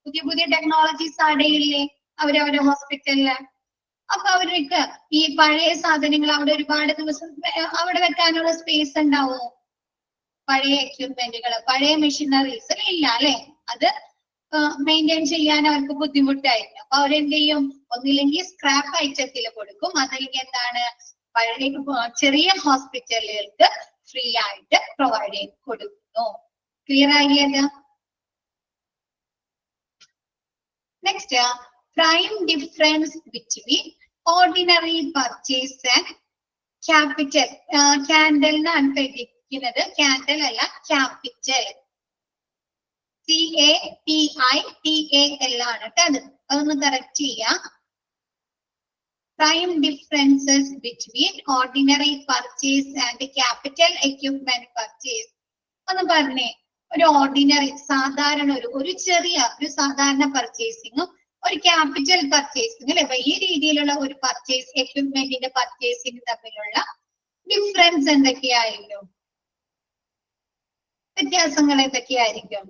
പുതിയ പുതിയ ടെക്നോളജീസ് ആഡ് ചെയ്യില്ലേ അവരവരുടെ ഹോസ്പിറ്റലില്. അപ്പൊ അവർക്ക് ഈ പഴയ സാധനങ്ങൾ അവിടെ ഒരുപാട് ദിവസം അവിടെ വെക്കാനുള്ള സ്പേസ് ഉണ്ടാവും, പഴയ എക്യുപ്മെന്റുകൾ പഴയ മെഷീനറീസ് ഇല്ല അല്ലെ, അത് മെയിൻറ്റെയിൻ ചെയ്യാൻ അവർക്ക് ബുദ്ധിമുട്ടായിരിക്കും. അപ്പൊ അവരെന്ത് ചെയ്യും, ഒന്നില്ലെങ്കിൽ സ്ക്രാപ്പ് ഐറ്റത്തിൽ കൊടുക്കും, അതല്ലെങ്കിൽ എന്താണ് പഴയ ചെറിയ ഹോസ്പിറ്റലുകൾക്ക് ഫ്രീ ആയിട്ട് പ്രൊവൈഡ് ചെയ്ത് കൊടുക്കുന്നു. ക്ലിയർ ആയില്ലേ? Next, prime difference between ordinary purchase and capital. Candle എന്നാണ് പഠിക്കുന്നത്, candle അല്ല capital. CAPITAL ആണ് കേട്ടോ അത്, അതൊന്ന് കറക്റ്റ് ചെയ്യാം. Prime differences between ordinary purchase and capital equipment purchase. ഒന്ന് പറഞ്ഞേ, ഒരു ഓർഡിനറി സാധാരണ ഒരു ചെറിയ ഒരു സാധാരണ പർച്ചേസിങ്ങും ഒരു ക്യാപിറ്റൽ പർച്ചേസിങ് അല്ലെ, വലിയ രീതിയിലുള്ള ഒരു പർച്ചേസ് എക്വിപ്മെന്റിന്റെ പർച്ചേസിങ് തമ്മിലുള്ള ഡിഫറൻസ് എന്തൊക്കെയായിരിക്കും, വ്യത്യാസങ്ങൾ എന്തൊക്കെയായിരിക്കും?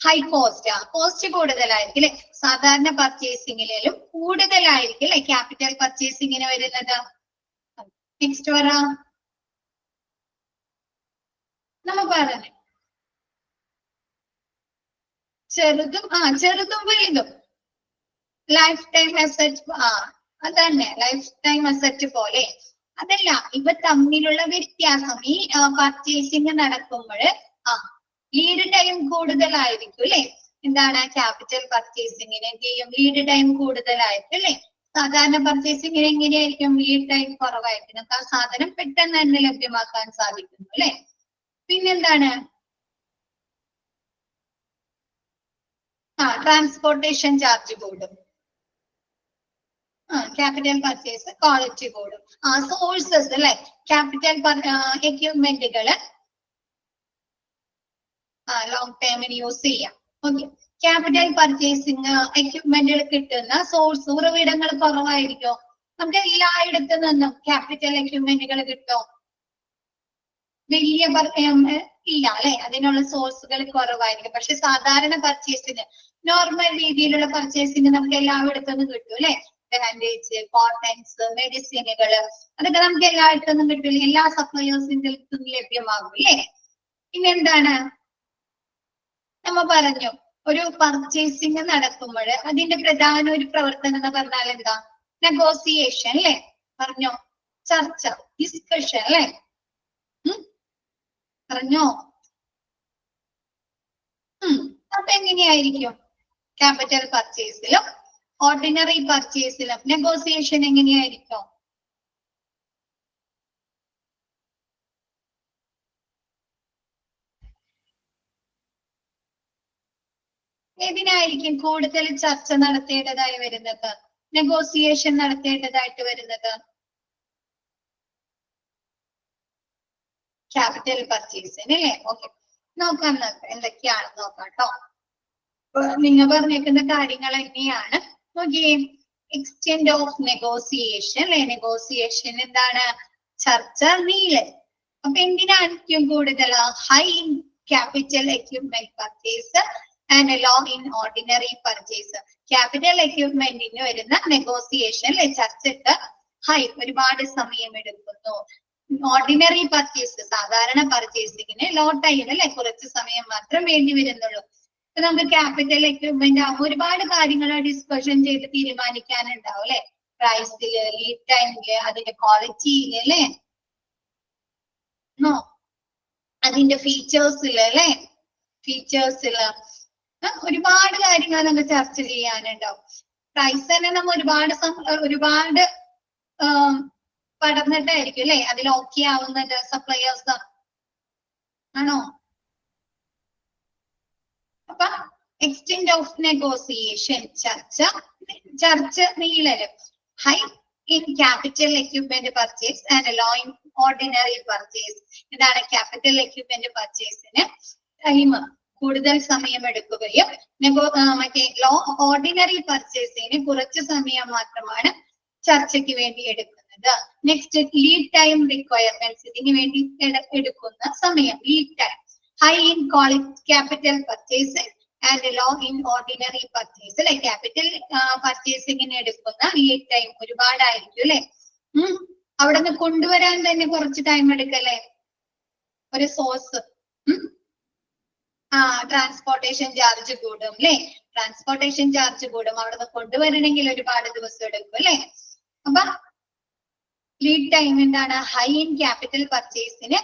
ഹൈ കോസ്റ്റ് കൂടുതലായിരിക്കും അല്ലെ, സാധാരണ പർച്ചേസിങ്ങിലും കൂടുതലായിരിക്കും അല്ലെ ക്യാപിറ്റൽ പർച്ചേസിങ്ങിന് വരുന്നത്. നെക്സ്റ്റ് പറ, നമ്മ പറഞ്ഞു ചെറുതും വലുതും ലൈഫ് ടൈം അസറ്റ്, അതന്നെ ലൈഫ് ടൈം അസറ്റ് പോലെ. അതല്ല, ഇവ തമ്മിലുള്ള വ്യത്യാസം ഈ പർച്ചേസിങ് നടക്കുമ്പോൾ ലീഡ് ടൈം കൂടുതലായിരിക്കും അല്ലെ, എന്താണ് ക്യാപിറ്റൽ പർച്ചേസിങ്ങിന് എന്ത് ചെയ്യും, ലീഡ് ടൈം കൂടുതലായിരിക്കും അല്ലെ. സാധാരണ പർച്ചേസിങ്ങിന് എങ്ങനെയായിരിക്കും, ലീഡ് ടൈം കുറവായിരിക്കും, നമുക്ക് ആ സാധനം പെട്ടെന്ന് തന്നെ ലഭ്യമാക്കാൻ സാധിക്കുന്നു അല്ലെ. പിന്നെന്താണ്, ട്രാൻസ്പോർട്ടേഷൻ ചാർജ് കൂടും, ക്യാപിറ്റൽ പർച്ചേസ് ക്വാളിറ്റി കൂടും. സോഴ്സസ് അല്ലെ, ക്യാപിറ്റൽ എക്യുപ്മെന്റുകള് ലോങ് ടൈമിന് യൂസ് ചെയ്യാം. ഓക്കെ, ക്യാപിറ്റൽ പർച്ചേസിങ് എക്യുപ്മെന്റുകൾ കിട്ടുന്ന സോഴ്സ് ഉറവിടങ്ങൾ കുറവായിരിക്കും. നമുക്ക് എല്ലായിടത്തു നിന്നും ക്യാപിറ്റൽ എക്യുപ്മെന്റുകൾ കിട്ടും, വലിയ ഇല്ല അല്ലെ, അതിനുള്ള സോഴ്സുകൾ കുറവായിരിക്കും. പക്ഷെ സാധാരണ പർച്ചേസിന് നോർമൽ രീതിയിലുള്ള പർച്ചേസിന് നമുക്ക് എല്ലായിടത്തുനിന്നും കിട്ടും അല്ലെ, ബാൻഡേജ്, കോട്ടൺസ്, മെഡിസിനുകൾ, അതൊക്കെ നമുക്ക് എല്ലായിടത്തുനിന്നും കിട്ടില്ല, എല്ലാ സപ്ലയേഴ്സിന്റെ അടുത്തും ലഭ്യമാകും അല്ലേ. പിന്നെന്താണ് നമ്മ പറഞ്ഞു, ഒരു പർച്ചേസിങ് നടക്കുമ്പോൾ അതിന്റെ പ്രധാന ഒരു പ്രവർത്തനം എന്ന് പറഞ്ഞാൽ എന്താ, നെഗോസിയേഷൻ അല്ലെ, പറഞ്ഞോ, ചർച്ച, ഡിസ്കഷൻ അല്ലെ, പറഞ്ഞോ. അപ്പൊ എങ്ങനെയായിരിക്കും ക്യാപിറ്റൽ പർച്ചേസിലും ഓർഡിനറി പർച്ചേസിലും നെഗോസിയേഷൻ എങ്ങനെയായിരിക്കും? ഏതിനായിരിക്കും കൂടുതൽ ചർച്ച നടത്തേണ്ടതായി വരുന്നത്, നെഗോസിയേഷൻ നടത്തേണ്ടതായിട്ട് വരുന്നത്? ക്യാപിറ്റൽ പർച്ചേസിന് അല്ലേ. ഓക്കെ, നോക്കാം എന്തൊക്കെയാണെന്ന് നോക്കാം കേട്ടോ. നിങ്ങൾ പറഞ്ഞേക്കുന്ന കാര്യങ്ങൾ എങ്ങനെയാണ് നോക്കിയേ. എക്സ്റ്റെൻഡ് ഓഫ് നെഗോസിയേഷൻ അല്ലെ, നെഗോസിയേഷൻ എന്താണ്, ചർച്ച, നീളൽ. അപ്പൊ എന്തിനായിരിക്കും കൂടുതൽ, high in capital equipment purchase and low in ordinary purchase. Capital എക്യുപ്മെന്റിന് വരുന്ന നെഗോസിയേഷൻ അല്ലെ, ചർച്ചക്ക് ഹൈ, ഒരുപാട് സമയം എടുക്കുന്നു. ഓർഡിനറി പർച്ചേസ് സാധാരണ പർച്ചേസിങ്ങിന് ലോ ടൈം അല്ലെ, കുറച്ച് സമയം മാത്രം വേണ്ടി വരുന്നുള്ളൂ. നമുക്ക് ക്യാപിറ്റൽ എക്യുപ്മെന്റ് ഒരുപാട് കാര്യങ്ങൾ ഡിസ്കഷൻ ചെയ്ത് തീരുമാനിക്കാനുണ്ടാവും അല്ലെ. പ്രൈസില്, ലീഡ് ടൈമില്, അതിന്റെ ക്വാളിറ്റിയില് അല്ലെ, അതിന്റെ ഫീച്ചേഴ്സില് അല്ലെ, ഫീച്ചേഴ്സില് ഒരുപാട് കാര്യങ്ങൾ നമുക്ക് ചർച്ച ചെയ്യാനുണ്ടാവും. പ്രൈസ് തന്നെ നമ്മൾ ഒരുപാട് പഠനത്തായിരിക്കും അല്ലെ അതിൽ ഓക്കെ ആവുന്നത് സപ്ലയേഴ്സ് ആണോ. അപ്പൊ എക്സ്റ്റെന്റ് ഓഫ് നെഗോസിയേഷൻ ചർച്ച നീളല്. High in capital equipment purchase and low in ordinary purchase. ഇതാണ് ക്യാപിറ്റൽ എക്യുപ്മെന്റ് പർച്ചേസിന് ടൈം കൂടുതൽ സമയം എടുക്കുകയും മറ്റേ ലോ ഓർഡിനറി പർച്ചേസിന് കുറച്ച് സമയം മാത്രമാണ് ചർച്ചയ്ക്ക് വേണ്ടി എടുക്കുന്നത്. നെക്സ്റ്റ് ലീഡ് ടൈം റിക്വയർമെന്റ്സ്, ഇതിന് വേണ്ടി എടുക്കുന്ന സമയം lead time. High in capital purchase and low in ordinary purchase അല്ലെ. ക്യാപിറ്റൽ പർച്ചേസിങ്ങിന് എടുക്കുന്ന ലീഡ് ടൈം ഒരുപാടായിരിക്കും അല്ലെ. അവിടെ നിന്ന് കൊണ്ടുവരാൻ തന്നെ കുറച്ച് ടൈം എടുക്കല്ലേ ഒരു സോഴ്സ്. ട്രാൻസ്പോർട്ടേഷൻ ചാർജ് കൂടും അല്ലെ. ട്രാൻസ്പോർട്ടേഷൻ ചാർജ് കൂടും. അവിടെ നിന്ന് കൊണ്ടുവരണമെങ്കിൽ ഒരുപാട് ദിവസം എടുക്കും അല്ലെ. അപ്പൊ ലീഡ് ടൈം എന്താണ്? ഹൈ ഇൻ ക്യാപിറ്റൽ പർച്ചേസിന്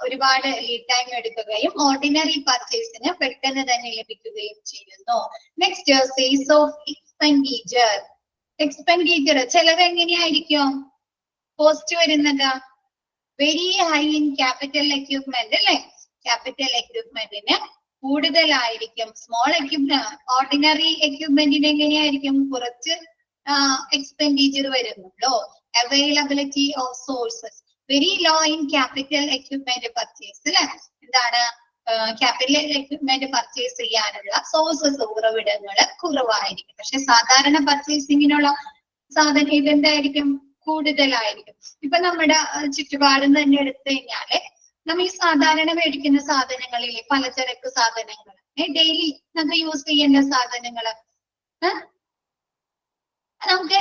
ഒരുപാട് ലീഡ് ടൈം എടുക്കുകയും ഓർഡിനറി പർച്ചേസിന് പെട്ടെന്ന് തന്നെ ലഭിക്കുകയും ചെയ്യുന്നു. Next size of expenditure. Expenditure ചെലവ് എങ്ങനെയായിരിക്കും കോസ്റ്റ് വരുന്നത്? Very high in capital equipment അല്ലെ. ക്യാപിറ്റൽ എക്യുപ്മെന്റിന് കൂടുതലായിരിക്കും. സ്മോൾ ഓർഡിനറി എക്യുപ്മെന്റിന് എങ്ങനെയായിരിക്കും? കുറച്ച് എക്സ്പെൻഡിച്ചർ വരുന്നുള്ളൂ. Availability of sources very low in capital equipment purchase അല്ലെ. എന്താണ്? ക്യാപിറ്റൽ എക്യുപ്മെന്റ് പർച്ചേസ് ചെയ്യാനുള്ള സോഴ്സസ് ഉറവിടങ്ങള് കുറവായിരിക്കും. പക്ഷെ സാധാരണ പർച്ചേസിങ്ങിനുള്ള സാധനം ഇതെന്തായിരിക്കും? കൂടുതലായിരിക്കും. ഇപ്പൊ നമ്മുടെ ചുറ്റുപാടും തന്നെ എടുത്തു കഴിഞ്ഞാല് നമ്മൾ ഈ സാധാരണ മേടിക്കുന്ന സാധനങ്ങളിലെ പലചരക്ക് സാധനങ്ങൾ, ഡെയിലി നമുക്ക് യൂസ് ചെയ്യുന്ന സാധനങ്ങള് നമുക്ക്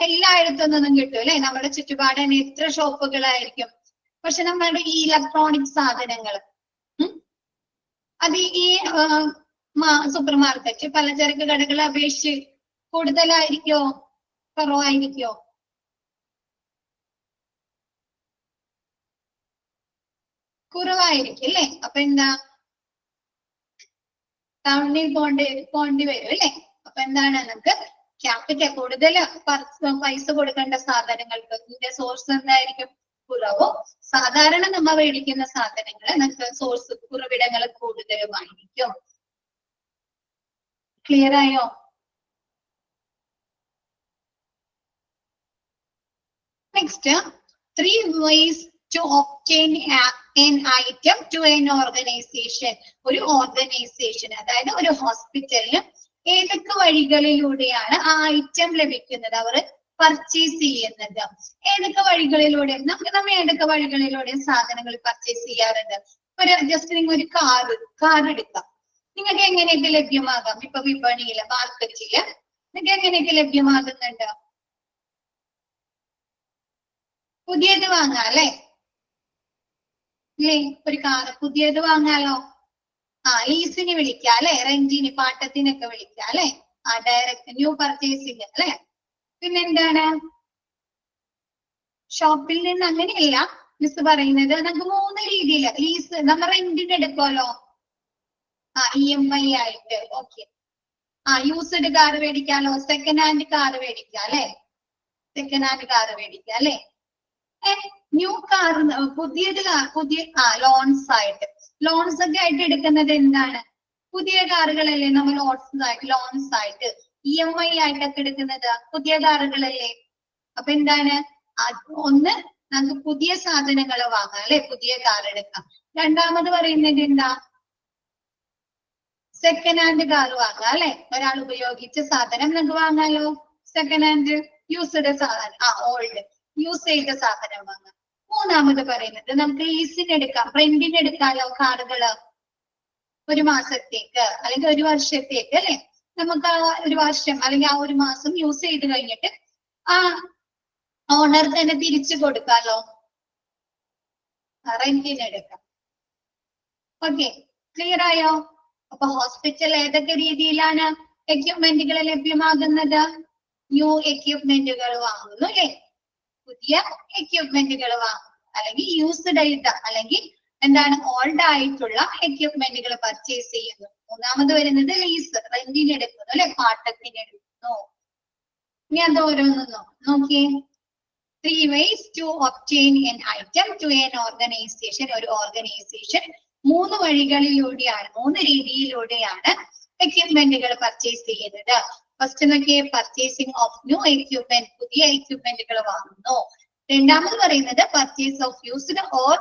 എല്ലായിടത്തൊന്നും കിട്ടും അല്ലെ. നമ്മുടെ ചുറ്റുപാട് തന്നെ എത്ര ഷോപ്പുകളായിരിക്കും. പക്ഷെ നമ്മുടെ ഈ ഇലക്ട്രോണിക് സാധനങ്ങൾ അത് ഈ സൂപ്പർ മാർക്കറ്റ് പലചരക്ക് കടകളെ അപേക്ഷിച്ച് കൂടുതലായിരിക്കോ കുറവായിരിക്കോ? കുറവായിരിക്കും അല്ലെ. അപ്പൊ എന്താ? ടൗണിൽ പോണ്ടി വരും അല്ലെ. അപ്പൊ എന്താണ്? നമുക്ക് ക്യാപിറ്റൽ കൂടുതൽ പൈസ കൊടുക്കേണ്ട സാധനങ്ങൾക്ക് ഇതിന്റെ സോഴ്സ് എന്തായിരിക്കും? കുറവും. സാധാരണ നമ്മൾ മേടിക്കുന്ന സാധനങ്ങൾ നമുക്ക് സോഴ്സ് ഉറവിടങ്ങൾ കൂടുതലുമായിരിക്കും. ക്ലിയർ ആയോ? Next 3 ways to obtain an item to an organization. ഒരു ഓർഗനൈസേഷൻ അതായത് ഒരു ഹോസ്പിറ്റലിന് ഏതൊക്കെ വഴികളിലൂടെയാണ് ആ ഐറ്റം ലഭിക്കുന്നത്, അവർ പർച്ചേസ് ചെയ്യുന്നത്? ഏതൊക്കെ വഴികളിലൂടെ നമ്മൾ ഏതൊക്കെ വഴികളിലൂടെ സാധനങ്ങൾ പർച്ചേസ് ചെയ്യാറുണ്ട്? ജസ്റ്റ് നിങ്ങൾ ഒരു കാർ എടുക്കാം. നിങ്ങൾക്ക് എങ്ങനെയൊക്കെ ലഭ്യമാകാം? ഇപ്പൊ വിപണിയില് മാർക്കറ്റില് നിങ്ങൾക്ക് എങ്ങനെയൊക്കെ ലഭ്യമാകുന്നുണ്ട്? പുതിയത് വാങ്ങാം അല്ലെ. ഒരു കാർ പുതിയത് വാങ്ങാലോ. ലീസിന് വിളിക്കാം അല്ലെ, റെന്റിന് പാട്ടത്തിനൊക്കെ വിളിക്കാം അല്ലെ. ഡയറക്റ്റ് ന്യൂ പർച്ചേസിങ് അല്ലെ. പിന്നെന്താണ്? ഷോപ്പിൽ നിന്ന് അങ്ങനെയല്ല മിസ് പറയുന്നത്. നമുക്ക് 3 രീതിയില് ലീസ് നമ്മൾ റെന്റിന് എടുക്കുമല്ലോ. EMI ആയിട്ട്. ഓക്കെ. യൂസ്ഡ് കാർ മേടിക്കാലോ. സെക്കൻഡ് ഹാൻഡ് കാർ മേടിക്കാം അല്ലെ. സെക്കൻഡ് ഹാൻഡ് കാർ മേടിക്കാം അല്ലെ. ന്യൂ കാർ പുതിയ ലോൺസ് ആയിട്ട്. ലോൺസ് ഒക്കെ ആയിട്ട് എടുക്കുന്നത് എന്താണ്? പുതിയ കാറുകളല്ലേ നമ്മൾ ലോൺസ് ആയിട്ട് EMI ആയിട്ടൊക്കെ എടുക്കുന്നത് പുതിയ കാറുകളല്ലേ. അപ്പൊ എന്താണ്? ഒന്ന് നമുക്ക് പുതിയ സാധനങ്ങൾ വാങ്ങാം അല്ലെ, പുതിയ കാർ എടുക്കാം. രണ്ടാമത് പറയുന്നത് എന്താ? സെക്കൻഡ് ഹാൻഡ് കാർ വാങ്ങാം അല്ലെ. ഒരാൾ ഉപയോഗിച്ച സാധനം നമുക്ക് വാങ്ങാലോ. സെക്കൻഡ് ഹാൻഡ് യൂസ്ഡ് സാധനം, ഓൾഡ് യൂസ് ചെയ്ത സാധനം വാങ്ങാം. മൂന്നാമത് പറയുന്നത് നമുക്ക് ലീസിന് എടുക്കാം, റെന്റിന് എടുക്കാലോ കാറുകള്. 1 മാസത്തേക്ക് അല്ലെങ്കിൽ 1 വർഷത്തേക്ക് അല്ലെ. നമുക്ക് 1 വർഷം അല്ലെങ്കിൽ 1 മാസം യൂസ് ചെയ്ത് കഴിഞ്ഞിട്ട് ഓണർ തന്നെ തിരിച്ചു കൊടുക്കാലോ. റെന്റിന് എടുക്കാം. ഓക്കെ, ക്ലിയർ ആയോ? അപ്പൊ ഹോസ്പിറ്റൽ ഏതൊക്കെ രീതിയിലാണ് എക്യുപ്മെന്റുകൾ ലഭ്യമാകുന്നത്? ന്യൂ എക്യുപ്മെന്റുകൾ വാങ്ങുന്നു അല്ലെ, പുതിയ എക്യുപ്മെന്റുകൾ വാങ്ങുന്നു, അല്ലെങ്കിൽ യൂസ്ഡ് ആയിട്ട് അല്ലെങ്കിൽ എന്താണ് ഓൾഡ് ആയിട്ടുള്ള എക്യുപ്മെന്റുകൾ പർച്ചേസ് ചെയ്യുന്നു. മൂന്നാമത് വരുന്നത് ലീസ്, റെന്റിന് എടുക്കുന്നു അല്ലെ, പാട്ടത്തിന് എടുക്കുന്നു. ഇനി അത് ഓരോന്നും നോക്കിയേ. 3 ways to obtain an item to an organization. ഒരു ഓർഗനൈസേഷൻ 3 വഴികളിലൂടെയാണ്, 3 രീതിയിലൂടെയാണ് എക്യുപ്മെന്റുകൾ പർച്ചേസ് ചെയ്യുന്നത്. ഫസ്റ്റ് നോക്കിയേ, പർച്ചേസിംഗ് ഓഫ് ന്യൂ എക്യുപ്മെന്റ്, പുതിയ എക്യുപ്മെന്റുകൾ വാങ്ങുന്നു. രണ്ടാമത് പറയുന്നത് purchase of used or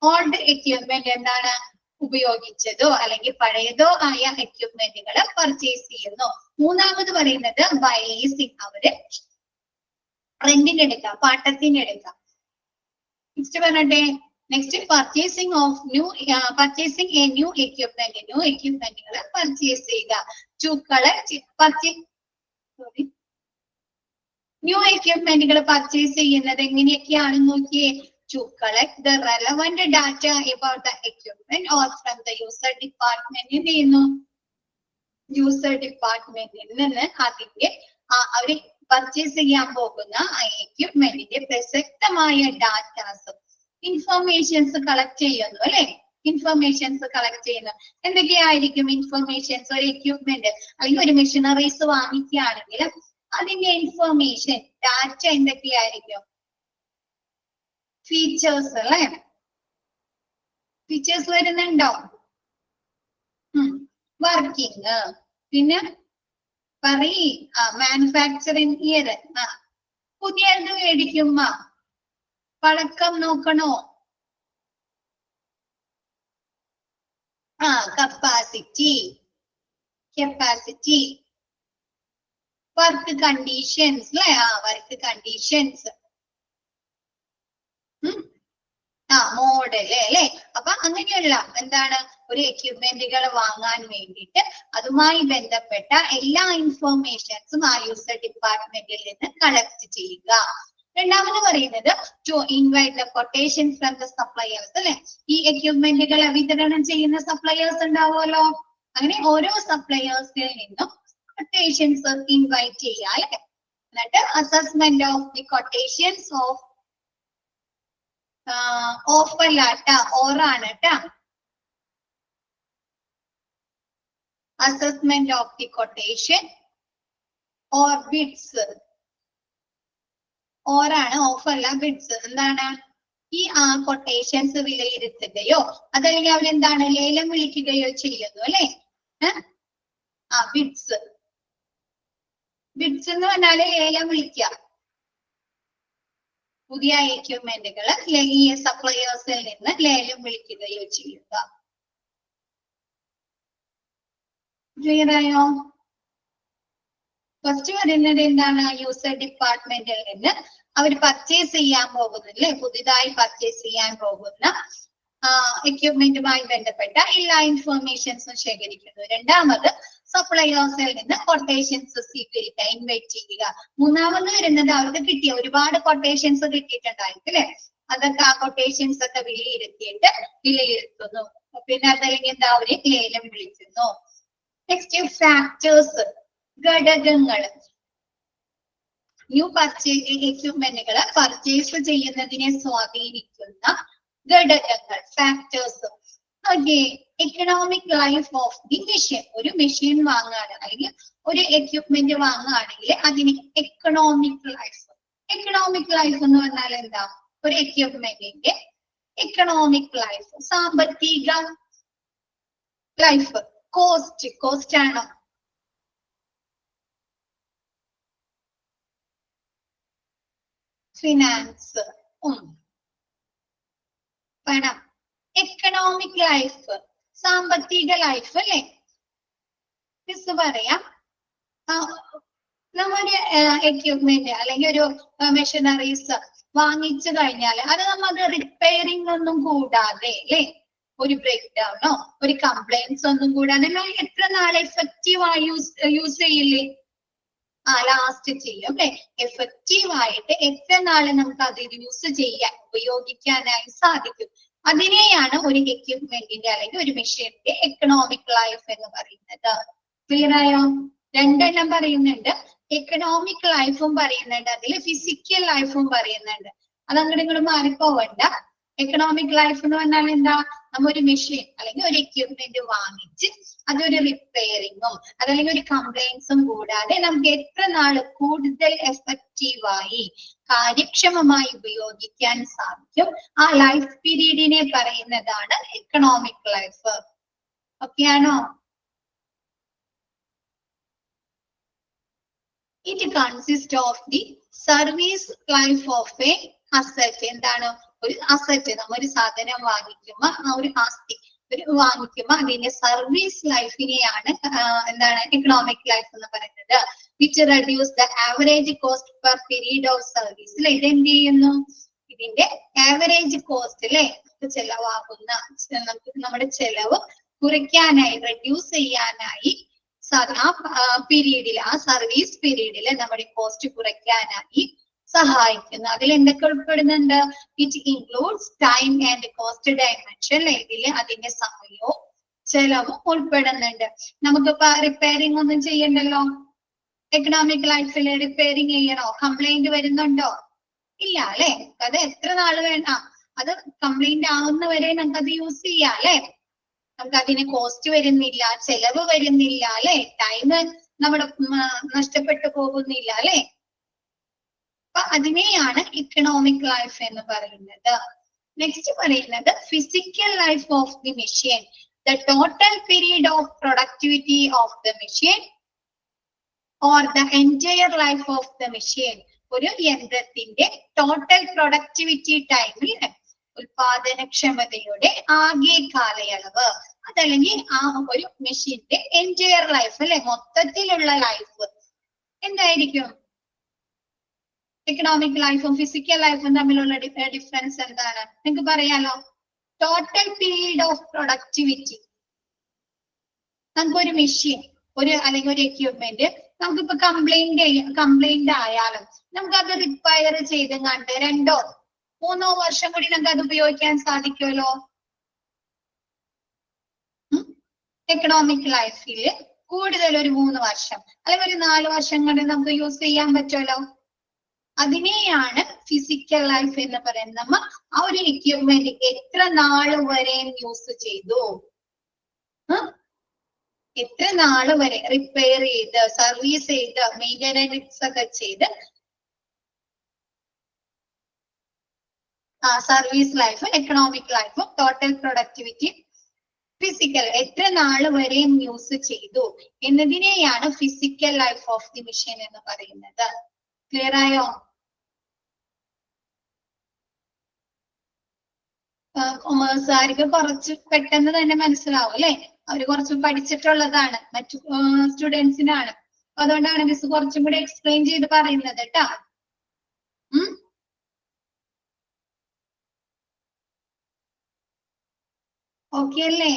old equipment, എന്താണ് ഉപയോഗിച്ചതോ അല്ലെങ്കിൽ പഴയതോ ആയ എക്യുപ്മെന്റുകൾ പർച്ചേസ് ചെയ്യുന്നു. മൂന്നാമത് പറയുന്നത് ബൈ ലീസിംഗ്, അവര് റെന്റിന് എടുക്കാം, പാട്ടത്തിന് എടുക്കാം. നെക്സ്റ്റ് പറഞ്ഞട്ടെ, next purchasing of new, purchasing a new equipment, new എക്യുപ്മെന്റുകൾ പർച്ചേസ് ചെയ്യുക. ടു കളക്ട്, ന്യൂ എക്യുപ്മെന്റുകൾ പർച്ചേസ് ചെയ്യുന്നത് എങ്ങനെയൊക്കെയാണെന്ന് നോക്കിയേ. To collect the relevant data about the equipment or from the user department. എന്ത് ചെയ്യുന്നു? യൂസർ ഡിപ്പാർട്ട്മെന്റിൽ നിന്ന് അതിന്റെ അവര് പർച്ചേസ് ചെയ്യാൻ പോകുന്ന എക്യുപ്മെന്റിന്റെ പ്രസക്തമായ ഡാറ്റാസ്, ഇൻഫർമേഷൻസ് കളക്ട് ചെയ്യുന്നു അല്ലെ. ഇൻഫർമേഷൻസ് കളക്ട് ചെയ്യുന്നു. എന്തൊക്കെയായിരിക്കും ഇൻഫർമേഷൻസ്? ഒരു എക്യുപ്മെന്റ് അല്ലെങ്കിൽ ഒരു മെഷീനറീസ് വാങ്ങിക്കുകയാണെങ്കിൽ അതിന്റെ ഇൻഫർമേഷൻ, ഡാറ്റ എന്തൊക്കെയായിരിക്കും? ഫീച്ചേഴ്സ് അല്ലെ, ഫീച്ചേഴ്സ് വരുന്നുണ്ടോ? വർക്കിംഗ്, പിന്നെ പറയ്, മാനുഫാക്ചറിങ് ഇയർ, പുതിയത് മേടിക്കുമ്പോ പഴക്കം നോക്കണോ? കപ്പാസിറ്റി, വർക്ക് കണ്ടീഷൻസ് അല്ലെ, വർക്ക് കണ്ടീഷൻസ്, മോഡല് അല്ലെ. അപ്പൊ അങ്ങനെയുള്ള എന്താണ് ഒരു എക്യുപ്മെന്റുകൾ വാങ്ങാൻ വേണ്ടിയിട്ട് അതുമായി ബന്ധപ്പെട്ട എല്ലാ ഇൻഫോർമേഷൻസും ആ യൂസർ ഡിപ്പാർട്ട്മെന്റിൽ നിന്ന് കളക്ട് ചെയ്യുക. രണ്ടാമത് പറയുന്നത് to invite the quotation from the suppliers അല്ലെ. ഈ എക്യുപ്മെന്റുകൾ വിതരണം ചെയ്യുന്ന സപ്ലയേഴ്സ് ഉണ്ടാവുമല്ലോ, അങ്ങനെ ഓരോ സപ്ലയേഴ്സിൽ നിന്നും കൊട്ടേഷൻസ് ഇൻവൈറ്റ് ചെയ്യുക അല്ലെ. എന്നിട്ട് assessment of the quotations of, ഓഫല്ലാട്ട, ഓറാണ് ട്ടാ. Assessment of the quotation or bids, ഓറാണ്, ഓഫല്ല ബിഡ്സ്. എന്താണ് ഈ കൊട്ടേഷൻസ് വിലയിരുത്തുകയോ അതല്ലെങ്കിൽ അവരെന്താണ് ലേലം വിളിക്കുകയോ ചെയ്യുന്നു അല്ലെ. ബിഡ്സ്, ബിഡ്സ് എന്ന് പറഞ്ഞാല് ലേലം വിളിക്കുക. പുതിയ എക്യുപ്മെന്റുകൾ ഈ സപ്ലയേഴ്സിൽ നിന്ന് ലേലം വിളിക്കുകയോ ചെയ്യുക. ക്ലിയർ ആയോ? ഫസ്റ്റ് വരുന്നത് എന്താണ്? യൂസർ ഡിപ്പാർട്ട്മെന്റിൽ നിന്ന് അവർ പർച്ചേസ് ചെയ്യാൻ പോകുന്ന അല്ലെ, പുതിയതായി പർച്ചേസ് ചെയ്യാൻ പോകുന്ന എക്യുപ്മെന്റുമായി ബന്ധപ്പെട്ട എല്ലാ ഇൻഫർമേഷൻസും ശേഖരിക്കുന്നു. രണ്ടാമത് സപ്ലയേഴ്സിൽ നിന്ന് കൊട്ടേഷൻസ് സ്വീകരിക്കുക, ഇൻവൈറ്റ് ചെയ്യുക. മൂന്നാമത് വരുന്നത് അവർക്ക് കിട്ടിയ ഒരുപാട് കൊട്ടേഷൻസ് കിട്ടിയിട്ടുണ്ടായിരിക്കും അല്ലെ, അതൊക്കെ ആ കൊട്ടേഷൻസ് ഒക്കെ വിലയിരുത്തുന്നു. പിന്നെ അതല്ലെങ്കിൽ എന്താ, അവര് ലേലം വിളിക്കുന്നു. നെക്സ്റ്റ് ഫാക്ടേഴ്സ്, ഘടകങ്ങൾ. ന്യൂ പർച്ചേസ് എക്യുപ്മെന്റുകൾ പർച്ചേസ് ചെയ്യുന്നതിനെ സ്വാധീനിക്കുന്ന ഘടകങ്ങൾ, factors. Okay, economic life of the machine. ഒരു മെഷീൻ വാങ്ങുകയാണ് അല്ലെങ്കിൽ ഒരു എക്യുപ്മെന്റ് വാങ്ങുകയാണെങ്കിൽ അതിന് എക്കണോമിക് ലൈഫ്. എക്കണോമിക് ലൈഫ് എന്ന് പറഞ്ഞാൽ എന്താ? ഒരു എക്യുപ്മെന്റിന്റെ എക്കണോമിക് ലൈഫ്, സാമ്പത്തിക ലൈഫ്. കോസ്റ്റ് ആണോ? ഫിനാൻസ്, പണം. എക്കണോമിക് ലൈഫ്, സാമ്പത്തിക ലൈഫ് അല്ലെ. മിസ് പറയാം, നമ്മുടെ എക്യുപ്മെന്റ് അല്ലെങ്കിൽ ഒരു മെഷീനറീസ് വാങ്ങിച്ചു കഴിഞ്ഞാൽ അത് നമ്മൾ റിപ്പയറിംഗ് ഒന്നും കൂടാതെ അല്ലെ, ഒരു ബ്രേക്ക് ഡൗണോ ഒരു കംപ്ലൈൻസ് ഒന്നും കൂടാതെ എത്ര നാൾ എഫക്റ്റീവായി യൂസ് ചെയ്യില്ലേ? ലാസ്റ്റ് ചെയ്യും അല്ലെ. എഫക്റ്റീവ് ആയിട്ട് എത്ര നാള് നമുക്ക് അത് യൂസ് ചെയ്യാൻ ഉപയോഗിക്കാനായി സാധിക്കും. അതിനെയാണ് ഒരു എക്യുപ്മെന്റിന്റെ അല്ലെങ്കിൽ ഒരു മെഷീന്റെ എക്കണോമിക് ലൈഫ് എന്ന് പറയുന്നത്. ക്ലിയർ ആയോ? രണ്ടെണ്ണം പറയുന്നുണ്ട്. എക്കണോമിക് ലൈഫും പറയുന്നുണ്ട്, അതിൽ ഫിസിക്കൽ ലൈഫും പറയുന്നുണ്ട്. അത് അങ്ങോട്ട് ഇങ്ങോട്ട് മാറിപ്പോവണ്ട. എക്കണോമിക് ലൈഫ് എന്ന് പറഞ്ഞാൽ എന്താ? നമ്മ ഒരു മെഷീൻ അല്ലെങ്കിൽ ഒരു എക്യുപ്മെന്റ് വാങ്ങിച്ച് അതൊരു റിപ്പയറിങ്ങും അതല്ലെങ്കിൽ ഒരു കംപ്ലൈൻസും കൂടാതെ നമുക്ക് എത്ര നാള് കൂടുതൽ എഫക്റ്റീവായി കാര്യക്ഷമമായി ഉപയോഗിക്കാൻ സാധിക്കും, ആ ലൈഫ് പീരീഡിനെ പറയുന്നതാണ് എക്കണോമിക് ലൈഫ്. ഓക്കെ ആണോ? It consist of the service life of A asset. എന്താണ് ഒരു അസറ്റ്? നമ്മ ഒരു സാധനം വാങ്ങിക്കുമ്പോ ആ ഒരു ആസ്തി വാങ്ങിക്കുമ്പോ അതിന്റെ സർവീസ് ലൈഫിനെയാണ് എന്താണ് എക്കണോമിക് ലൈഫ് എന്ന് പറയുന്നത്. Which reduce the average cost per period of service. അല്ലെ, ഇതെന്ത് ചെയ്യുന്നു? ഇതിന്റെ ആവറേജ് കോസ്റ്റ് അല്ലെ, ചെലവാകുന്ന നമ്മുടെ ചെലവ് കുറയ്ക്കാനായി, റെഡ്യൂസ് ചെയ്യാനായി ആ പീരീഡിൽ, ആ സർവീസ് പീരീഡിൽ നമ്മുടെ കോസ്റ്റ് കുറയ്ക്കാനായി സഹായിക്കുന്നു. അതിൽ എന്തൊക്കെ ഉൾപ്പെടുന്നുണ്ട്? It includes time and cost dimension. ഇതിൽ അതിന്റെ സമയവും ചെലവും ഉൾപ്പെടുന്നുണ്ട്. നമുക്കിപ്പോ റിപ്പയറിംഗ് ഒന്നും ചെയ്യണ്ടല്ലോ. എക്കണോമിക് ലൈഫിൽ റിപ്പയറിംഗ് ചെയ്യണോ? കംപ്ലൈന്റ് വരുന്നുണ്ടോ? ഇല്ല അല്ലെ. അത് എത്ര നാള് വേണ്ട, അത് കംപ്ലൈന്റ് ആവുന്നവരെ നമുക്ക് അത് യൂസ് ചെയ്യാം അല്ലെ. നമുക്ക് അതിന് കോസ്റ്റ് വരുന്നില്ല, ചെലവ് വരുന്നില്ല അല്ലെ, ടൈം നമ്മുടെ നഷ്ടപ്പെട്ടു പോകുന്നില്ല അല്ലെ. അപ്പൊ അതിനെയാണ് ഇക്കണോമിക് ലൈഫ് എന്ന് പറയുന്നത്. നെക്സ്റ്റ് പറയുന്നത് physical life of the machine. The total period of productivity of the machine or the entire life of the machine. ഒരു യന്ത്രത്തിന്റെ ടോട്ടൽ പ്രൊഡക്ടിവിറ്റി ടൈമിൽ, ഉൽപാദനക്ഷമതയുടെ ആകെ കാലയളവ്, അതല്ലെങ്കിൽ ആ ഒരു മെഷീന്റെ എൻറ്റയർ ലൈഫ് അല്ലെ, മൊത്തത്തിലുള്ള ലൈഫ് എന്തായിരിക്കും? എക്കണോമിക് ലൈഫും ഫിസിക്കൽ ലൈഫും തമ്മിലുള്ള ഡിഫറൻസ് എന്താണ്? നിങ്ങൾക്ക് പറയാലോ. Total period of productivity. നമുക്കൊരു മെഷീൻ, അല്ലെങ്കിൽ ഒരു എക്യുപ്മെന്റ് നമുക്കിപ്പോ കംപ്ലൈന്റ് ആയാലും നമുക്ക് അത് റിപ്പയർ ചെയ്ത് കണ്ട് 2-3 വർഷം കൂടി നമുക്ക് അത് ഉപയോഗിക്കാൻ സാധിക്കുമല്ലോ. എക്കണോമിക് ലൈഫിൽ കൂടുതൽ ഒരു 3 വർഷം അല്ലെങ്കിൽ ഒരു 4 വർഷം കൊണ്ട് നമുക്ക് യൂസ് ചെയ്യാൻ പറ്റുമല്ലോ. അതിനെയാണ് ഫിസിക്കൽ ലൈഫ് എന്ന് പറയുന്നത്. നമ്മ ആ ഒരു എക്യുപ്മെന്റ് എത്ര നാള് വരെ യൂസ് ചെയ്തു, എത്ര നാള് വരെ റിപ്പയർ ചെയ്ത്, സർവീസ് ചെയ്ത്, മെയിൻ്റെനൻസ് ഒക്കെ ചെയ്ത്, സർവീസ് ലൈഫ്, എക്കണോമിക് ലൈഫും ടോട്ടൽ പ്രൊഡക്ടിവിറ്റി, ഫിസിക്കൽ എത്ര നാള് വരെയും യൂസ് ചെയ്തു എന്നതിനെയാണ് physical life of the machine എന്ന് പറയുന്നത്. ക്ലിയർ ആയോ? കൊമേഴ്സുകാർക്ക് കുറച്ച് പെട്ടെന്ന് തന്നെ മനസ്സിലാവും അല്ലെ. അവര് കുറച്ച് പഠിച്ചിട്ടുള്ളതാണ്, മറ്റു സ്റ്റുഡൻസിനാണ്. അതുകൊണ്ടാണ് മിസ് കുറച്ചും കൂടി എക്സ്പ്ലെയിൻ ചെയ്ത് പറയുന്നത് കേട്ടാ. ഓക്കെ അല്ലേ?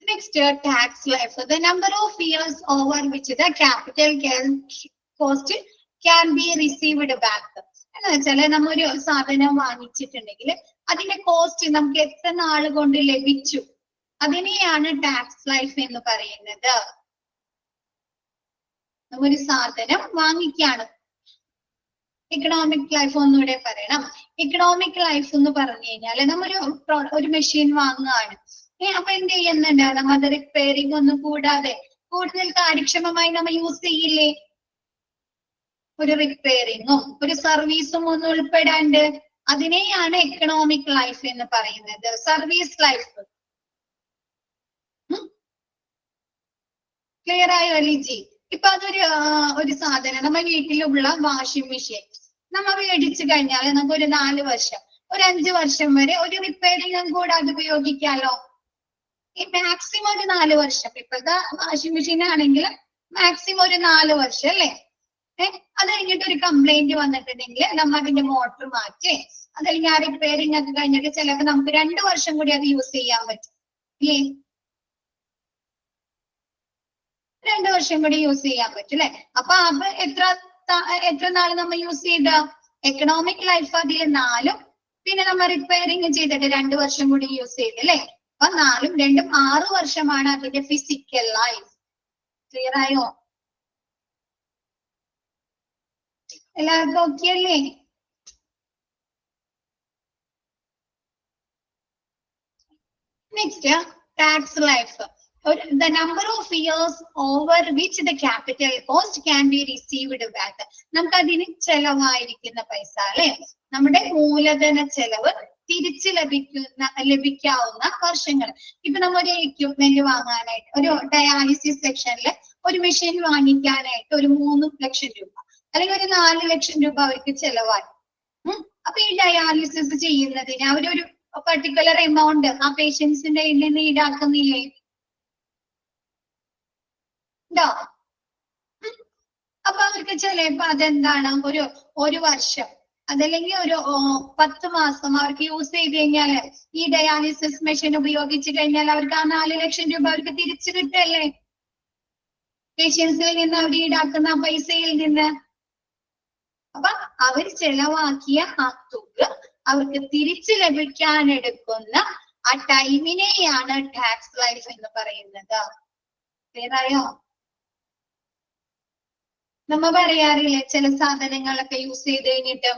Next, tax life. The number of years over which the capital cost can be received back. എന്ന് വെച്ചാല് നമ്മ ഒരു സാധനം വാങ്ങിച്ചിട്ടുണ്ടെങ്കിൽ അതിന്റെ കോസ്റ്റ് നമുക്ക് എത്ര നാള് കൊണ്ട് ലഭിച്ചു, അതിനെയാണ് ടാക്സ് ലൈഫ് എന്ന് പറയുന്നത്. നമ്മൊരു സാധനം വാങ്ങിക്കാണ്. എക്കണോമിക് ലൈഫ് ഒന്നുകൂടെ പറയണം. എക്കണോമിക് ലൈഫ് എന്ന് പറഞ്ഞു കഴിഞ്ഞാല് ഒരു മെഷീൻ വാങ്ങുകയാണ്. അപ്പൊ എന്ത് ചെയ്യുന്നുണ്ട്? നമ്മ അത് റിപ്പയറിംഗ് ഒന്നും കൂടാതെ കൂടുതൽ കാര്യക്ഷമമായി നമ്മൾ യൂസ് ചെയ്യില്ലേ? ഒരു റിപ്പയറിങ്ങും ഒരു സർവീസും ഒന്നും ഉൾപ്പെടാണ്ട് അതിനെയാണ് എക്കണോമിക് ലൈഫ് എന്ന് പറയുന്നത്. Service life. ക്ലിയർ ആയോ ലിജി? ഇപ്പൊ ഒരു സാധനം നമ്മ വീട്ടിലുള്ള വാഷിംഗ് മെഷീൻ നമ്മ മേടിച്ചു കഴിഞ്ഞാൽ നമുക്ക് ഒരു 4 വർഷം, ഒരു 5 വർഷം വരെ ഒരു റിപ്പയറിംഗും കൂടാതെ ഉപയോഗിക്കാലോ. മാക്സിമം ഒരു 4 വർഷം. ഇപ്പോഴത്തെ വാഷിംഗ് മെഷീൻ ആണെങ്കിൽ മാക്സിമം ഒരു 4 വർഷം അല്ലേ. അത് കഴിഞ്ഞിട്ട് ഒരു കംപ്ലൈന്റ് വന്നിട്ടുണ്ടെങ്കിൽ നമ്മ അതിന്റെ മോട്ടർ മാറ്റി, അതല്ലെങ്കിൽ ആ റിപ്പയറിംഗ് ഒക്കെ കഴിഞ്ഞിട്ട് ചിലപ്പോൾ നമുക്ക് 2 വർഷം കൂടി അത് യൂസ് ചെയ്യാൻ പറ്റും ഇല്ലേ. 2 വർഷം കൂടി യൂസ് ചെയ്യാൻ പറ്റും അല്ലെ. അപ്പൊ അത് എത്ര നാൾ നമ്മൾ യൂസ് ചെയ്ത എക്കണോമിക് ലൈഫ് അതിൽ 4, പിന്നെ നമ്മൾ റിപ്പയറിങ് ചെയ്തിട്ട് 2 വർഷം കൂടി യൂസ് ചെയ്ത് അല്ലെ. അപ്പൊ 4ഉം 2ഉം 6 വർഷമാണ് അതിന്റെ ഫിസിക്കൽ ലൈഫ്. ക്ലിയർ ആയോ? എല്ലാവർക്കും ഓക്കെ അല്ലേ? Next tax life. The number of years over which the capital cost can be received back. നമുക്ക് അതിന് ചെലവായിരിക്കുന്ന പൈസ അല്ലെ, നമ്മുടെ മൂലധന ചെലവ് തിരിച്ചു ലഭിക്കാവുന്ന വർഷങ്ങൾ. ഇപ്പൊ നമ്മൾ ഒരു എക്യുപ്മെന്റ് വാങ്ങാനായിട്ട്, ഒരു ഡയാലിസിസ് സെക്ഷനിൽ ഒരു മെഷീൻ വാങ്ങിക്കാനായിട്ട് ഒരു 3 ലക്ഷം രൂപ അല്ലെങ്കിൽ ഒരു 4 ലക്ഷം രൂപ അവർക്ക് ചെലവായി. അപ്പൊ ഈ ഡയാലിസിസ് ചെയ്യുന്നതിന് അവരൊരു പർട്ടിക്കുലർ എമൗണ്ട് ആ പേഷ്യൻസിന്റെ നിന്ന് ഈടാക്കുന്നില്ലേ? ഉണ്ടോ? അപ്പൊ അവർക്ക് ചിലപ്പോ അതെന്താണ്, ഒരു വർഷം അതല്ലെങ്കിൽ ഒരു 10 മാസം അവർക്ക് യൂസ് ചെയ്ത് കഴിഞ്ഞാല് ഈ ഡയാലിസിസ് മെഷീൻ ഉപയോഗിച്ച് കഴിഞ്ഞാൽ അവർക്ക് ആ 4 ലക്ഷം രൂപ അവർക്ക് തിരിച്ചു കിട്ടല്ലേ പേഷ്യൻസിൽ നിന്ന് അവർ ഈടാക്കുന്ന പൈസയിൽ നിന്ന്. അപ്പൊ അവർ ചെലവാക്കിയ ആ തുക അവർക്ക് തിരിച്ചു ലഭിക്കാൻ എടുക്കുന്ന ആ ടൈമിനെയാണ് ടാക്സ് ലൈഫ് എന്ന് പറയുന്നത്. ക്ലിയറായോ? നമ്മ പറയാറില്ലേ ചില സാധനങ്ങളൊക്കെ യൂസ് ചെയ്ത് കഴിഞ്ഞിട്ട്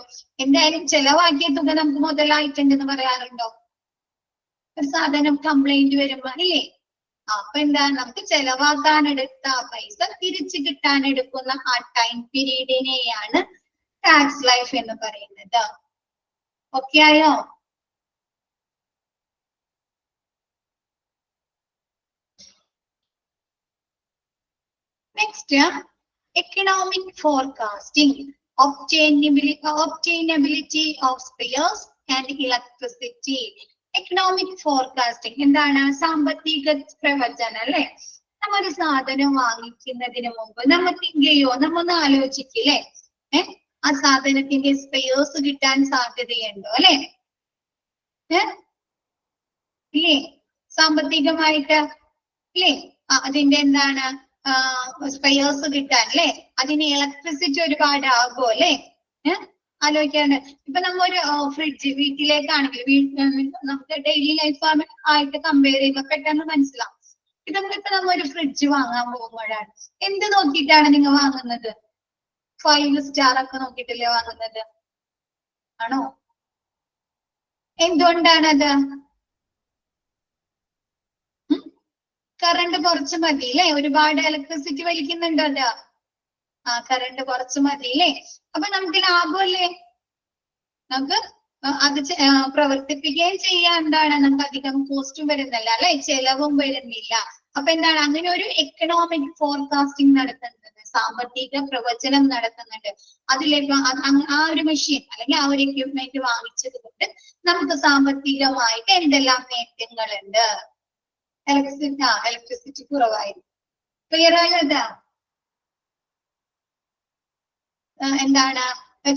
എന്തായാലും ചെലവാക്കിയ തുക നമുക്ക് മുതലായിട്ടുണ്ടെന്ന് പറയാറുണ്ടോ? ഒരു സാധനം കംപ്ലൈന്റ് വരുമ്പോ ഇല്ലേ? അപ്പൊ എന്താ, നമുക്ക് ചെലവാക്കാൻ എടുത്ത പൈസ തിരിച്ചു കിട്ടാൻ എടുക്കുന്ന ആ ടൈം പീരീഡിനെയാണ് ടാക്സ് ലൈഫ് എന്ന് പറയുന്നത്. ഓക്കെ ആയോ? Next economic forecasting, obtainability of spares and electricity. Economic forecasting എന്താണ്? സാമ്പത്തിക പ്രവചനം അല്ലെ. നമ്മൊരു സാധനം വാങ്ങിക്കുന്നതിന് മുമ്പ് നമ്മൊന്ന് ആലോചിക്കില്ലേ, ആ സാധനത്തിന്റെ സ്പെയേഴ്സ് കിട്ടാൻ സാധ്യതയുണ്ടോ അല്ലെ? ഇല്ലേ? സാമ്പത്തികമായിട്ട് ഇല്ലേ അതിന്റെ എന്താണ് സ്പെയേഴ്സ് കിട്ടാൻ അല്ലെ, അതിന് ഇലക്ട്രിസിറ്റി ഒരുപാട് ആകുമോ അല്ലെ? ആലോചിക്കാണ്. ഇപ്പൊ നമ്മൊരു ഫ്രിഡ്ജ് വീട്ടിലേക്കാണെങ്കിൽ നമുക്ക് ഡെയിലി ലൈഫ് ആയിട്ട് കമ്പയർ ചെയ്യുമ്പോൾ പെട്ടെന്ന് മനസ്സിലാവും. ഇപ്പൊ നമ്മ ഒരു ഫ്രിഡ്ജ് വാങ്ങാൻ പോകുമ്പോഴാണ് എന്ത് നോക്കിയിട്ടാണ് നിങ്ങൾ വാങ്ങുന്നത്? 5 സ്റ്റാർ ഒക്കെ നോക്കിയിട്ടല്ലേ വാങ്ങുന്നത്? ആണോ? എന്തുകൊണ്ടാണത്? കറണ്ട് കുറച്ച് മതി അല്ലെ, ഒരുപാട് ഇലക്ട്രിസിറ്റി വലിക്കുന്നുണ്ടോ അത്? കറണ്ട് കുറച്ച് മതി അല്ലേ? അപ്പൊ നമുക്ക് ലാഭമല്ലേ? നമുക്ക് അത് പ്രവർത്തിപ്പിക്കുകയും ചെയ്യാൻ എന്താണ്, നമുക്ക് അധികം കോസ്റ്റും വരുന്നില്ല അല്ലെ, ചെലവും വരുന്നില്ല. അപ്പൊ എന്താണ്, അങ്ങനെ ഒരു എക്കണോമിക് ഫോർകാസ്റ്റിംഗ് നടത്തുന്നുണ്ട്, സാമ്പത്തിക പ്രവചനം നടത്തുന്നുണ്ട്. അതിലേക്ക് ആ ഒരു മെഷീൻ അല്ലെങ്കിൽ ആ ഒരു എക്യുപ്മെന്റ് വാങ്ങിച്ചത് കൊണ്ട് നമുക്ക് സാമ്പത്തികമായിട്ട് എന്തെല്ലാം നേട്ടങ്ങളുണ്ട്? ഇലക്ട്രിസിറ്റി കുറവായിരിക്കും. ക്ലിയർ ആയതാ? എന്താണ്,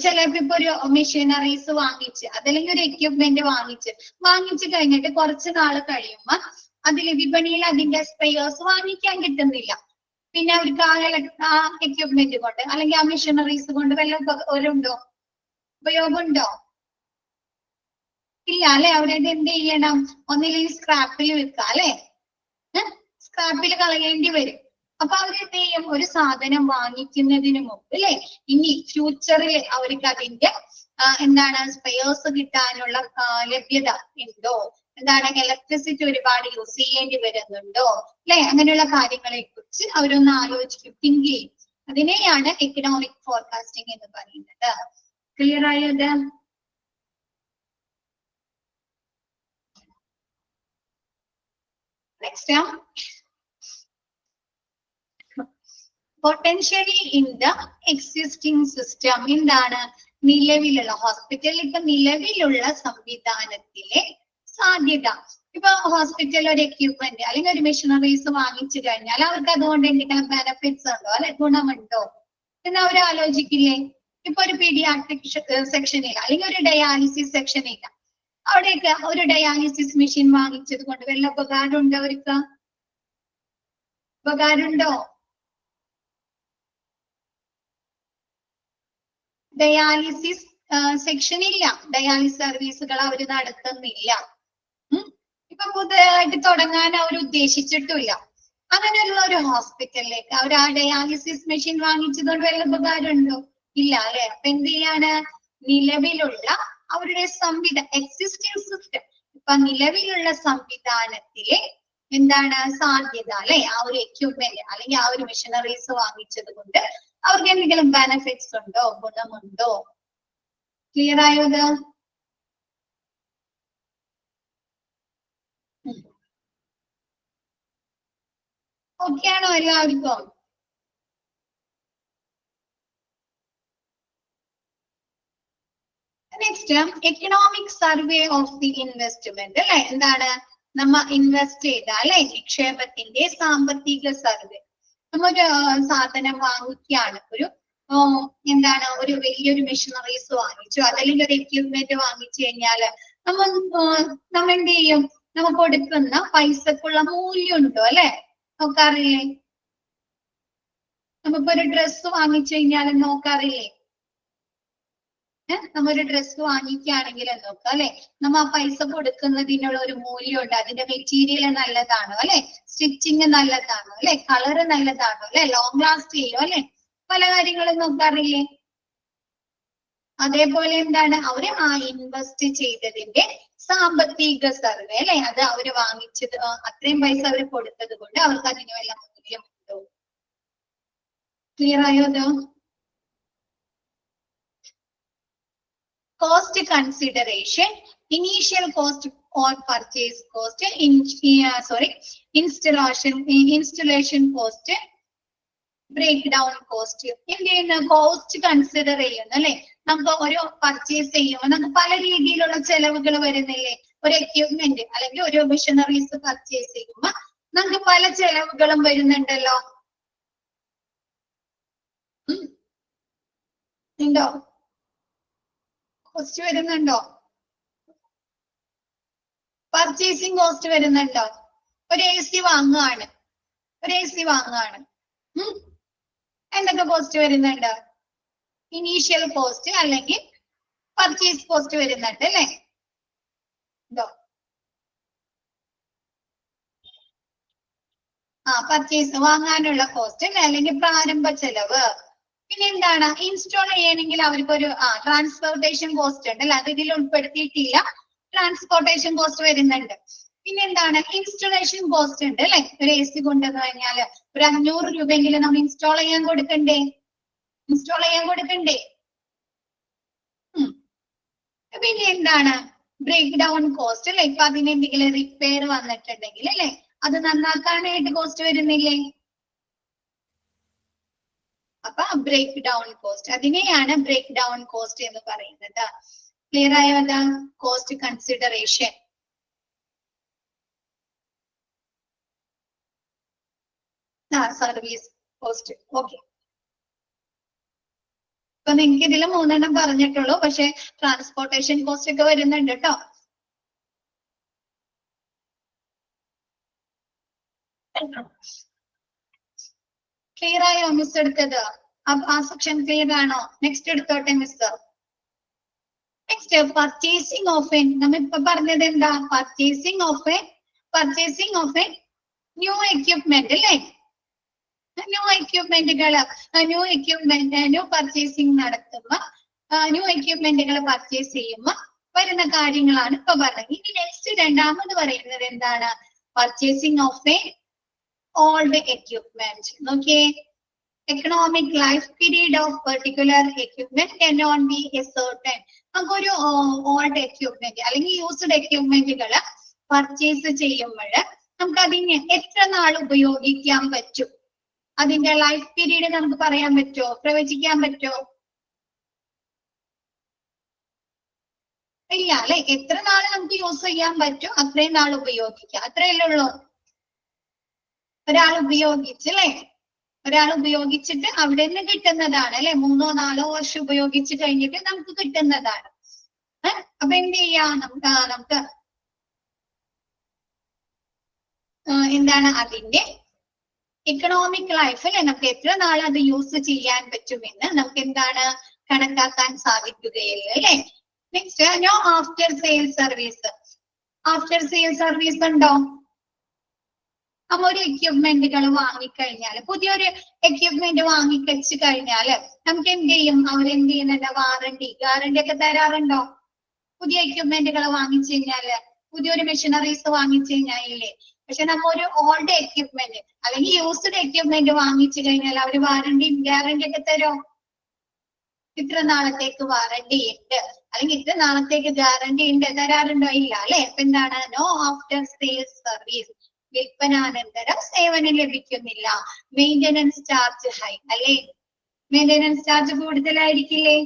ചിലപ്പോ ഇപ്പൊ ഒരു മെഷീനറീസ് വാങ്ങിച്ച് അതല്ലെങ്കിൽ ഒരു എക്യുപ്മെന്റ് വാങ്ങിച്ചു കഴിഞ്ഞിട്ട് കുറച്ച് നാൾ കഴിയുമ്പോ അതിൽ വിപണിയിൽ അതിന്റെ സ്പെയേഴ്സ് വാങ്ങിക്കാൻ കിട്ടുന്നില്ല. പിന്നെ അവർക്ക് ആ എക്യുപ്മെന്റ് കൊണ്ട് അല്ലെങ്കിൽ ആ മെഷീനറീസ് കൊണ്ട് വല്ല ഉപയോഗമുണ്ടോ? ഇല്ല അല്ലെ? അവരത് എന്ത് ചെയ്യണം? ഒന്നില്ലെങ്കിൽ സ്ക്രാപ്പിൽ വെക്കാം അല്ലെ, സ്ക്രാപ്പിൽ കളയേണ്ടി വരും. അപ്പൊ അവരെന്ത് ചെയ്യും? ഒരു സാധനം വാങ്ങിക്കുന്നതിന് മുമ്പ് അല്ലെ, ഇനി ഫ്യൂച്ചറിൽ അവർക്ക് അതിന്റെ എന്താണ് സ്പെയേഴ്സ് കിട്ടാനുള്ള ലഭ്യത ഉണ്ടോ, എന്താണ് ഇലക്ട്രിസിറ്റി ഒരുപാട് യൂസ് ചെയ്യേണ്ടി വരുന്നുണ്ടോ അല്ലെ, അങ്ങനെയുള്ള കാര്യങ്ങളെ കുറിച്ച് അവരൊന്ന് ആലോചിക്കും, തിങ്ക് ചെയ്യും. അതിനെയാണ് എക്കണോമിക് ഫോർകാസ്റ്റിംഗ് എന്ന് പറയുന്നത്. ക്ലിയർ ആയത്? Next, potentially in the existing system. എന്താണ്? നിലവിലുള്ള ഹോസ്പിറ്റലിൽ ഇപ്പൊ നിലവിലുള്ള സംവിധാനത്തിലെ സാധ്യത. ഇപ്പൊ ഹോസ്പിറ്റലിൽ ഒരു എക്യുപ്മെന്റ് അല്ലെങ്കിൽ ഒരു മെഷീനറീസ് വാങ്ങിച്ചു കഴിഞ്ഞാൽ അവർക്ക് അതുകൊണ്ട് എന്തെങ്കിലും ബെനിഫിറ്റ്സ് ഉണ്ടോ അല്ലെ, ഗുണമുണ്ടോ എന്ന് അവർ ആലോചിക്കില്ലേ? ഇപ്പൊ ഒരു പീഡിയാട്രിക് സെക്ഷനില്ല അല്ലെങ്കിൽ ഒരു ഡയാലിസിസ് സെക്ഷനില്ല, അവിടെയൊക്കെ ഒരു ഡയാലിസിസ് മെഷീൻ വാങ്ങിച്ചത് കൊണ്ട് വല്ല ഉപകാരം ഉണ്ടോ? അവർക്ക് ഉപകാരം ഉണ്ടോ? ഡയാലിസിസ് സെക്ഷൻ ഇല്ല, ഡയാലിസിസ് സർവീസുകൾ അവർ നടത്തുന്നില്ല. ഇപ്പൊ പുതിയതായിട്ട് തുടങ്ങാൻ അവർ ഉദ്ദേശിച്ചിട്ടില്ല. അങ്ങനെയുള്ള ഒരു ഹോസ്പിറ്റലിലേക്ക് അവർ ആ ഡയാലിസിസ് മെഷീൻ വാങ്ങിച്ചതുകൊണ്ട് വല്ല ഉപകാരമുണ്ടോ? ഇല്ല അല്ലെ. അപ്പൊ എന്ത് ചെയ്യാണ്, നിലവിലുള്ള അവരുടെ എക്സിസ്റ്റിംഗ് സിസ്റ്റം, ഇപ്പൊ നിലവിലുള്ള സംവിധാനത്തിലെ എന്താണ് സാധ്യത അല്ലെ, ആ ഒരു എക്യുപ്മെന്റ് അല്ലെങ്കിൽ ആ ഒരു മെഷീനറീസ് വാങ്ങിച്ചത് കൊണ്ട് അവർക്ക് എന്തെങ്കിലും ബെനിഫിറ്റ്സ് ഉണ്ടോ, ഗുണമുണ്ടോ? ക്ലിയർ ആയോ ഇത്? ഓക്കെ ആണോ എല്ലാവർക്കും? Next economic survey of the investment അല്ലെ. എന്താണ്, നമ്മ ഇൻവെസ്റ്റ് ചെയ്ത അല്ലെ നിക്ഷേപത്തിന്റെ സാമ്പത്തിക സർവേ. നമ്മൊരു സാധനം വാങ്ങിക്കുകയാണ്, ഒരു എന്താണ് ഒരു വലിയൊരു മെഷീനറീസ് വാങ്ങിച്ചു, അതല്ലെങ്കിൽ ഒരു എക്യുപ്മെന്റ് വാങ്ങിച്ചു കഴിഞ്ഞാല് നമ്മ എന്ത് ചെയ്യും, നമ്മ കൊടുക്കുന്ന പൈസക്കുള്ള മൂല്യം ഉണ്ടോ അല്ലെ, നോക്കാറില്ലേ? നമുക്കിപ്പോ ഒരു ഡ്രസ്സ് വാങ്ങിച്ചു കഴിഞ്ഞാൽ നോക്കാറില്ലേ? നമ്മൊരു ഡ്രസ്സ് വാങ്ങിക്കുകയാണെങ്കിൽ നോക്കാം അല്ലെ, നമ്മ ആ പൈസ കൊടുക്കുന്നതിനുള്ള ഒരു മൂല്യമുണ്ട്, അതിന്റെ മെറ്റീരിയൽ നല്ലതാണോ അല്ലെ, സ്റ്റിച്ചിങ് നല്ലതാണോ അല്ലെ, കളറ് നല്ലതാണോ അല്ലെ, ലോങ് ലാസ്റ്റ് ചെയ്യോ അല്ലെ, പല കാര്യങ്ങളും നോക്കാറില്ലേ? അതേപോലെ എന്താണ്, അവര് ആ ഇൻവെസ്റ്റ് ചെയ്തതിന്റെ സാമ്പത്തിക സർവേ അല്ലെ, അത് അവര് വാങ്ങിച്ചത് അത്രയും പൈസ അവര് കൊടുത്തത് കൊണ്ട് അവർക്ക് അതിന് വല്ല മൂല്യമുണ്ടോ? ക്ലിയർ ആയോ ഇത്? Cost consideration, initial cost or purchase cost, installation cost, breakdown cost. എന്ത് ചെയ്യുന്ന, കോസ്റ്റ് കൺസിഡർ ചെയ്യുന്നു അല്ലെ. നമുക്ക് ഒരു പർച്ചേസ് ചെയ്യുമ്പോൾ നമുക്ക് പല രീതിയിലുള്ള ചെലവുകൾ വരുന്നില്ലേ, ഒരു എക്യുപ്മെന്റ് അല്ലെങ്കിൽ ഒരു മെഷീനറീസ് പർച്ചേസ് ചെയ്യുമ്പോൾ നമുക്ക് പല ചെലവുകളും വരുന്നുണ്ടല്ലോ, ഉണ്ടോ? കോസ്റ്റ് വരുന്നുണ്ടോ? പർച്ചേസിങ് കോസ്റ്റ് വരുന്നുണ്ടോ? ഒരു എ സി വാങ്ങുകയാണ്, എന്തൊക്കെ കോസ്റ്റ് വരുന്നുണ്ട്? ഇനീഷ്യൽ കോസ്റ്റ് അല്ലെങ്കിൽ പർച്ചേസ് കോസ്റ്റ് വരുന്നുണ്ട് അല്ലെ. പർച്ചേസ് വാങ്ങാനുള്ള കോസ്റ്റ് അല്ലെങ്കിൽ പ്രാരംഭ ചെലവ്. പിന്നെ എന്താണ്, ഇൻസ്റ്റാൾ ചെയ്യണമെങ്കിൽ അവർക്കൊരു ട്രാൻസ്പോർട്ടേഷൻ കോസ്റ്റ് ഉണ്ട് അല്ലെ, അത് ഇതിൽ ഉൾപ്പെടുത്തിയിട്ടില്ല, ട്രാൻസ്പോർട്ടേഷൻ കോസ്റ്റ് വരുന്നുണ്ട്. പിന്നെ എന്താണ്, ഇൻസ്റ്റലേഷൻ കോസ്റ്റ് ഉണ്ട് അല്ലെ. ഒരു എ സി കൊണ്ടുവന്നു കഴിഞ്ഞാല് ഒരു 500 രൂപയെങ്കിലും നമ്മൾ ഇൻസ്റ്റാൾ ചെയ്യാൻ കൊടുക്കണ്ടേ? പിന്നെ എന്താണ്, ബ്രേക്ക് ഡൗൺ കോസ്റ്റ് അല്ലെ, ഇപ്പൊ അതിന് എന്തെങ്കിലും റിപ്പയർ വന്നിട്ടുണ്ടെങ്കിൽ അല്ലെ, അത് നന്നാക്കാനായിട്ട് കോസ്റ്റ് വരുന്നില്ലേ? അപ്പൊ ബ്രേക്ക് ഡൗൺ കോസ്റ്റ്, അതിനെയാണ് ബ്രേക്ക് ഡൗൺ കോസ്റ്റ് എന്ന് പറയുന്നത്. ക്ലിയർ ആയോ? അതാ cost consideration. Service cost. Okay, ഇപ്പൊ നിങ്ങൾക്ക് ഇതിൽ 3 എണ്ണം പറഞ്ഞിട്ടുള്ളൂ, പക്ഷെ ട്രാൻസ്പോർട്ടേഷൻ കോസ്റ്റ് ഒക്കെ വരുന്നുണ്ട് കേട്ടോ. ക്ലിയർ ആയോ മിസ് എടുത്തത്? ആ സെക്ഷൻ ക്ലിയർ ആണോ? നെക്സ്റ്റ് എടുത്തോട്ടെ miss. Next purchasing of A, നമ്മ ഇപ്പൊ പറഞ്ഞത് എന്താ, purchasing of A new equipment അല്ലേ. ന്യൂ പർച്ചേസിംഗ് നടത്തുമ്പോ, ന്യൂ എക്യുപ്മെന്റുകൾ പർച്ചേസ് ചെയ്യുമ്പോ വരുന്ന കാര്യങ്ങളാണ് ഇപ്പൊ പറഞ്ഞത്. ഇനി നെക്സ്റ്റ് രണ്ടാമത് പറയുന്നത് എന്താണ്, purchasing of a old equipment. നോക്കിയേ, economic life period of particular equipment cannot be certain. നമുക്കൊരു ഓൾഡ് എക്യുപ്മെന്റ് അല്ലെങ്കിൽ യൂസ്ഡ് എക്യുപ്മെന്റുകൾ പർച്ചേസ് ചെയ്യുമ്പോൾ നമുക്ക് അതിന് എത്ര നാൾ ഉപയോഗിക്കാൻ പറ്റും, അതിന്റെ ലൈഫ് പീരീഡ് നമുക്ക് പറയാൻ പറ്റുമോ, പ്രവചിക്കാൻ പറ്റുമോ? ഇല്ല അല്ലെ. എത്ര നാൾ നമുക്ക് യൂസ് ചെയ്യാൻ പറ്റും അത്രയും നാൾ ഉപയോഗിക്കാം, അത്രയല്ലേ ഉള്ളൂ. ഒരാൾ ഉപയോഗിച്ചിട്ട് അവിടെ നിന്ന് കിട്ടുന്നതാണ് അല്ലെ, 3-4 വർഷം ഉപയോഗിച്ച് കഴിഞ്ഞിട്ട് നമുക്ക് കിട്ടുന്നതാണ്. അപ്പൊ എന്ത് ചെയ്യാം, നമുക്ക് എന്താണ് അതിന്റെ എക്കണോമിക് ലൈഫ് അല്ലെ, നമുക്ക് എത്ര നാൾ അത് യൂസ് ചെയ്യാൻ പറ്റുമെന്ന് നമുക്ക് എന്താണ് കണക്കാക്കാൻ സാധിക്കുകയില്ല അല്ലെ. Next no after sale service. After sale service ഉണ്ടോ? അപ്പൊ ഒരു എക്യുപ്മെന്റുകൾ വാങ്ങിക്കഴിഞ്ഞാൽ, പുതിയൊരു എക്യുപ്മെന്റ് വാങ്ങിക്കഴിച്ചു കഴിഞ്ഞാല് നമുക്ക് എന്ത് ചെയ്യും? അവരെന്ത് ചെയ്യുന്നുണ്ട്? ഗ്യാരണ്ടി ഒക്കെ തരാറുണ്ടോ? പുതിയ എക്യുപ്മെന്റുകൾ വാങ്ങിച്ചു കഴിഞ്ഞാല്, പുതിയൊരു മെഷീനറീസ് വാങ്ങിച്ചു കഴിഞ്ഞാലേ. പക്ഷെ നമ്മ ഒരു ഓൾഡ് എക്യുപ്മെന്റ് അല്ലെങ്കിൽ യൂസ്ഡ് എക്യുപ്മെന്റ് വാങ്ങിച്ചു കഴിഞ്ഞാൽ അവര് ഗ്യാരണ്ടി ഒക്കെ തരോ? ഇത്ര നാളത്തേക്ക് വാറണ്ടി ഉണ്ട് അല്ലെങ്കിൽ ഇത്ര നാളത്തേക്ക് ഗ്യാരണ്ടി ഉണ്ട്, തരാറുണ്ടോ? ഇല്ല അല്ലെ. അപ്പൊ എന്താണ്? No after sales service. വിൽപ്പനാനന്തര സേവനം ലഭിക്കുന്നില്ല. മെയിന്റനൻസ് ചാർജ് ഹൈ അല്ലെ. മെയിന്റനൻസ് ചാർജ് കൂടുതലായിരിക്കില്ലേ?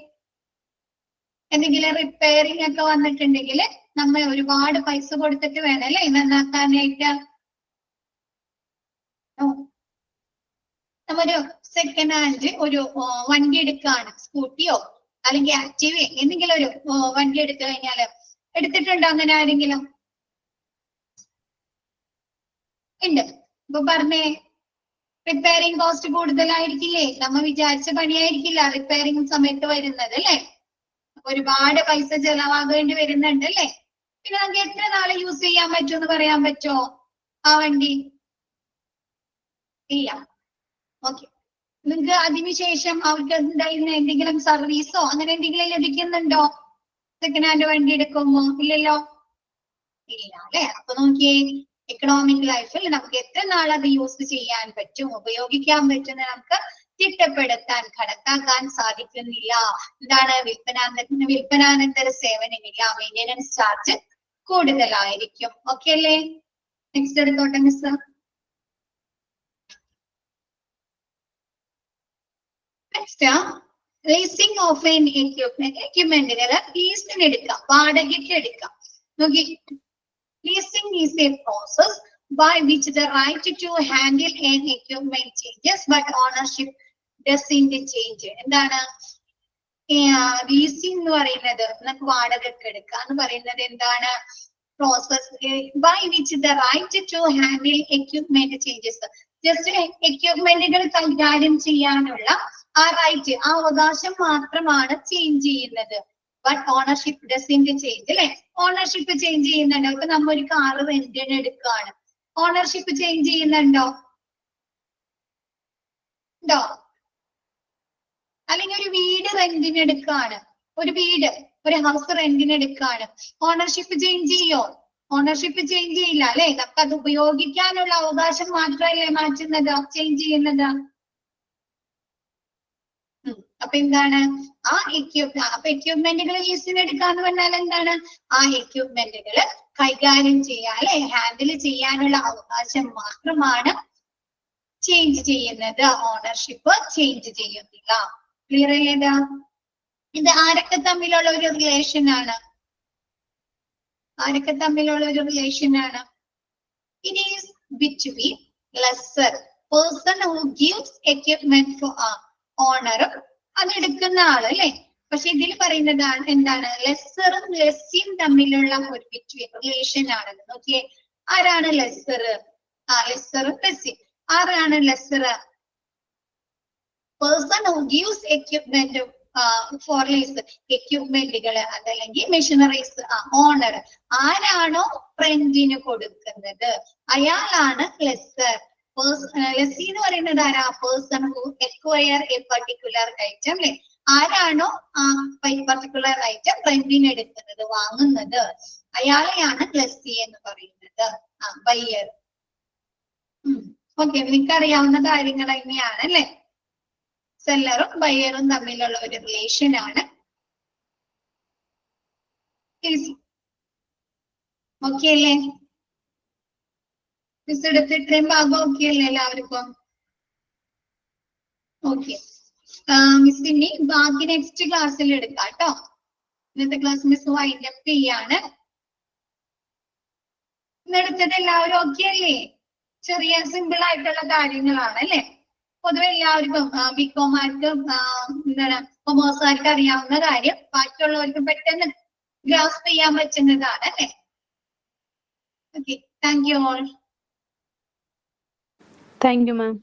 എന്തെങ്കിലും റിപ്പയറിംഗ് ഒക്കെ വന്നിട്ടുണ്ടെങ്കിൽ നമ്മൾ ഒരുപാട് പൈസ കൊടുത്തിട്ട് വേണം അല്ലെ നന്നാക്കാനായിട്ട്. നമ്മൊരു സെക്കൻഡ് ഹാൻഡ് ഒരു വണ്ടി എടുക്കുകയാണ്, സ്കൂട്ടിയോ അല്ലെങ്കിൽ ആക്റ്റീവ എന്തെങ്കിലും ഒരു വണ്ടി എടുത്തു കഴിഞ്ഞാല് എടുത്തിട്ടുണ്ടോ അങ്ങനെ ആരെങ്കിലും? ഉണ്ട്. ഇപ്പൊ പറഞ്ഞേ, റിപ്പയറിംഗ് കോസ്റ്റ് കൂടുതലായിരിക്കില്ലേ? നമ്മ വിചാരിച്ച പണിയായിരിക്കില്ല റിപ്പയറിംഗ് സമയത്ത് വരുന്നത് അല്ലെ. ഒരുപാട് പൈസ ചെലവാകേണ്ടി വരുന്നുണ്ട് അല്ലെ. പിന്നെ നമുക്ക് എത്ര നാളെ യൂസ് ചെയ്യാൻ പറ്റുമെന്ന് പറയാൻ പറ്റുമോ ആ വണ്ടി? ഇല്ല. ഓക്കെ. നിങ്ങൾക്ക് അതിനുശേഷം അവർക്ക് എന്തെങ്കിലും സർവീസോ അങ്ങനെ എന്തെങ്കിലും ലഭിക്കുന്നുണ്ടോ സെക്കൻഡ് ഹാൻഡ് വണ്ടി എടുക്കുമ്പോ? ഇല്ലല്ലോ. ഇല്ല അല്ലെ. അപ്പൊ നോക്കിയേ, എക്കണോമിക് ലൈഫിൽ നമുക്ക് എത്ര നാൾ അത് യൂസ് ചെയ്യാൻ പറ്റും, ഉപയോഗിക്കാൻ പറ്റുന്ന നമുക്ക് ചിട്ടപ്പെടുത്താൻ കണക്കാക്കാൻ സാധിക്കുന്നില്ല. എന്താണ്? വിൽപ്പനാനന്തര സേവനമില്ല, മെയിൻ്റെനൻസ് ചാർജ് കൂടുതലായിരിക്കും. ഓക്കെ അല്ലേ? നെക്സ്റ്റ് എടുത്തോട്ടെ miss. Next leasing of an എക്യുപ്മെന്റിന് ലീസിന് എടുക്കാം, വാടകയ്ക്ക് എടുക്കാം. നോക്കി, leasing is a process by which the right to handle an equipment changes but ownership doesn't change. എന്താണ് ലീസിംഗ് എന്ന് പറയുന്നത്? നമുക്ക് വാടകയ്ക്ക് എടുക്കുക എന്ന് പറയുന്നത് എന്താണ്? Process by which the right to handle equipment changes. Just എക്യുപ്മെന്റുകൾ കൈകാര്യം ചെയ്യാനുള്ള ആ റൈറ്റ്, ആ അവകാശം മാത്രമാണ് ചേഞ്ച് ചെയ്യുന്നത്. ബട്ട് ഓണർഷിപ്പ് ഡസന്റ് ചേഞ്ച് അല്ലെ. ഓണർഷിപ്പ് ചേഞ്ച് ചെയ്യുന്നുണ്ടോ? ഇപ്പൊ നമ്മ ഒരു കാറ് റെന്റിന് എടുക്കുകയാണ്, ഓണർഷിപ്പ് ചേഞ്ച് ചെയ്യുന്നുണ്ടോ? ഉണ്ടോ? അല്ലെങ്കിൽ ഒരു വീട് റെന്റിന് എടുക്കുകയാണ്, ഒരു ഹൗസ് റെന്റിന് എടുക്കുകയാണ്, ഓണർഷിപ്പ് ചേഞ്ച് ചെയ്യോ? ഓണർഷിപ്പ് ചേഞ്ച് ചെയ്യില്ല അല്ലെ. നമുക്ക് അത് ഉപയോഗിക്കാനുള്ള അവകാശം മാത്രമല്ലേ മാറ്റുന്നത്, ചേഞ്ച് ചെയ്യുന്നത്. അപ്പൊ എന്താണ്? ആ എക്യുപ്മെന്റുകൾ ലീസിന് എടുക്കാന്ന് പറഞ്ഞാൽ എന്താണ്? ആ എക്യുപ്മെന്റുകൾ കൈകാര്യം ചെയ്യാൻ അല്ലെ, ഹാൻഡിൽ ചെയ്യാനുള്ള അവകാശം മാത്രമാണ് ചേഞ്ച് ചെയ്യുന്നത്, ഓണർഷിപ്പ് ചേഞ്ച് ചെയ്യുന്നില്ല. ക്ലിയർ അല്ലേതാ? ഇത് ആരൊക്കെ തമ്മിലുള്ള ഒരു റിലേഷൻ ആണ്? ആരൊക്കെ തമ്മിലുള്ള ഒരു റിലേഷൻ ആണ്? It is between lessor, person who gives equipment for ഓണറും അതെടുക്കുന്ന ആള് അല്ലെ. പക്ഷെ ഇതിൽ പറയുന്നതാണ് എന്താണ്? ലെസ്സറും ലെസ്സിയും തമ്മിലുള്ള ഒരു ബിറ്റ്വീൻ റിലേഷൻ ആണെന്ന്. നോക്കിയേ, ആരാണ് ലെസ്സർ? ലെസ്സറും ലെസ്സിയും. ആരാണ് lessor? Person who gives equipment for lease, എക്യുപ്മെന്റുകൾ അതല്ലെങ്കിൽ മെഷീനറീസ് ഓണർ. ആരാണോ റെന്റിന് കൊടുക്കുന്നത് അയാളാണ് ലെസ്സർ. ലെസ്സി എന്ന് പറയുന്നത് ആരാ? Person who acquire A particular item അല്ലെ. ആരാണോ ആ പർട്ടിക്കുലർ ഐറ്റം റെന്റിന് എടുക്കുന്നത്, വാങ്ങുന്നത്, അയാളെയാണ് ലെസ്സി എന്ന് പറയുന്നത്. ബയ്യർ. ഓക്കെ, നിങ്ങൾക്ക് അറിയാവുന്ന കാര്യങ്ങൾ തന്നെയാണ് അല്ലെ. സെല്ലറും ബയ്യറും തമ്മിലുള്ള ഒരു റിലേഷൻ ആണ്. ഓക്കെ അല്ലേ? മിസ് എടുത്ത് ഇത്രയും ഭാഗം ഓക്കെ അല്ലേ എല്ലാവർക്കും? ഓക്കെ. മിസ് ഇനി ബാക്കി നെക്സ്റ്റ് ക്ലാസ്സിൽ എടുക്കാം കേട്ടോ. ഇന്നത്തെ ക്ലാസ് മിസ് വൈൻഡ് അപ്പ് ചെയ്യാണ്. ഇന്നെടുത്തത് എല്ലാവരും ഓക്കെ അല്ലേ? ചെറിയ സിമ്പിൾ ആയിട്ടുള്ള കാര്യങ്ങളാണ് അല്ലെ. പൊതുവെ എല്ലാവർക്കും ബികോമാർക്ക് എന്താണ് കൊമേഴ്സുകാർക്ക് അറിയാവുന്ന കാര്യം ബാക്കിയുള്ളവർക്ക് പെട്ടെന്ന് ഗ്രാസ്പ് ചെയ്യാൻ പറ്റുന്നതാണ് അല്ലെ. Okay, thank you all. Thank you, ma'am.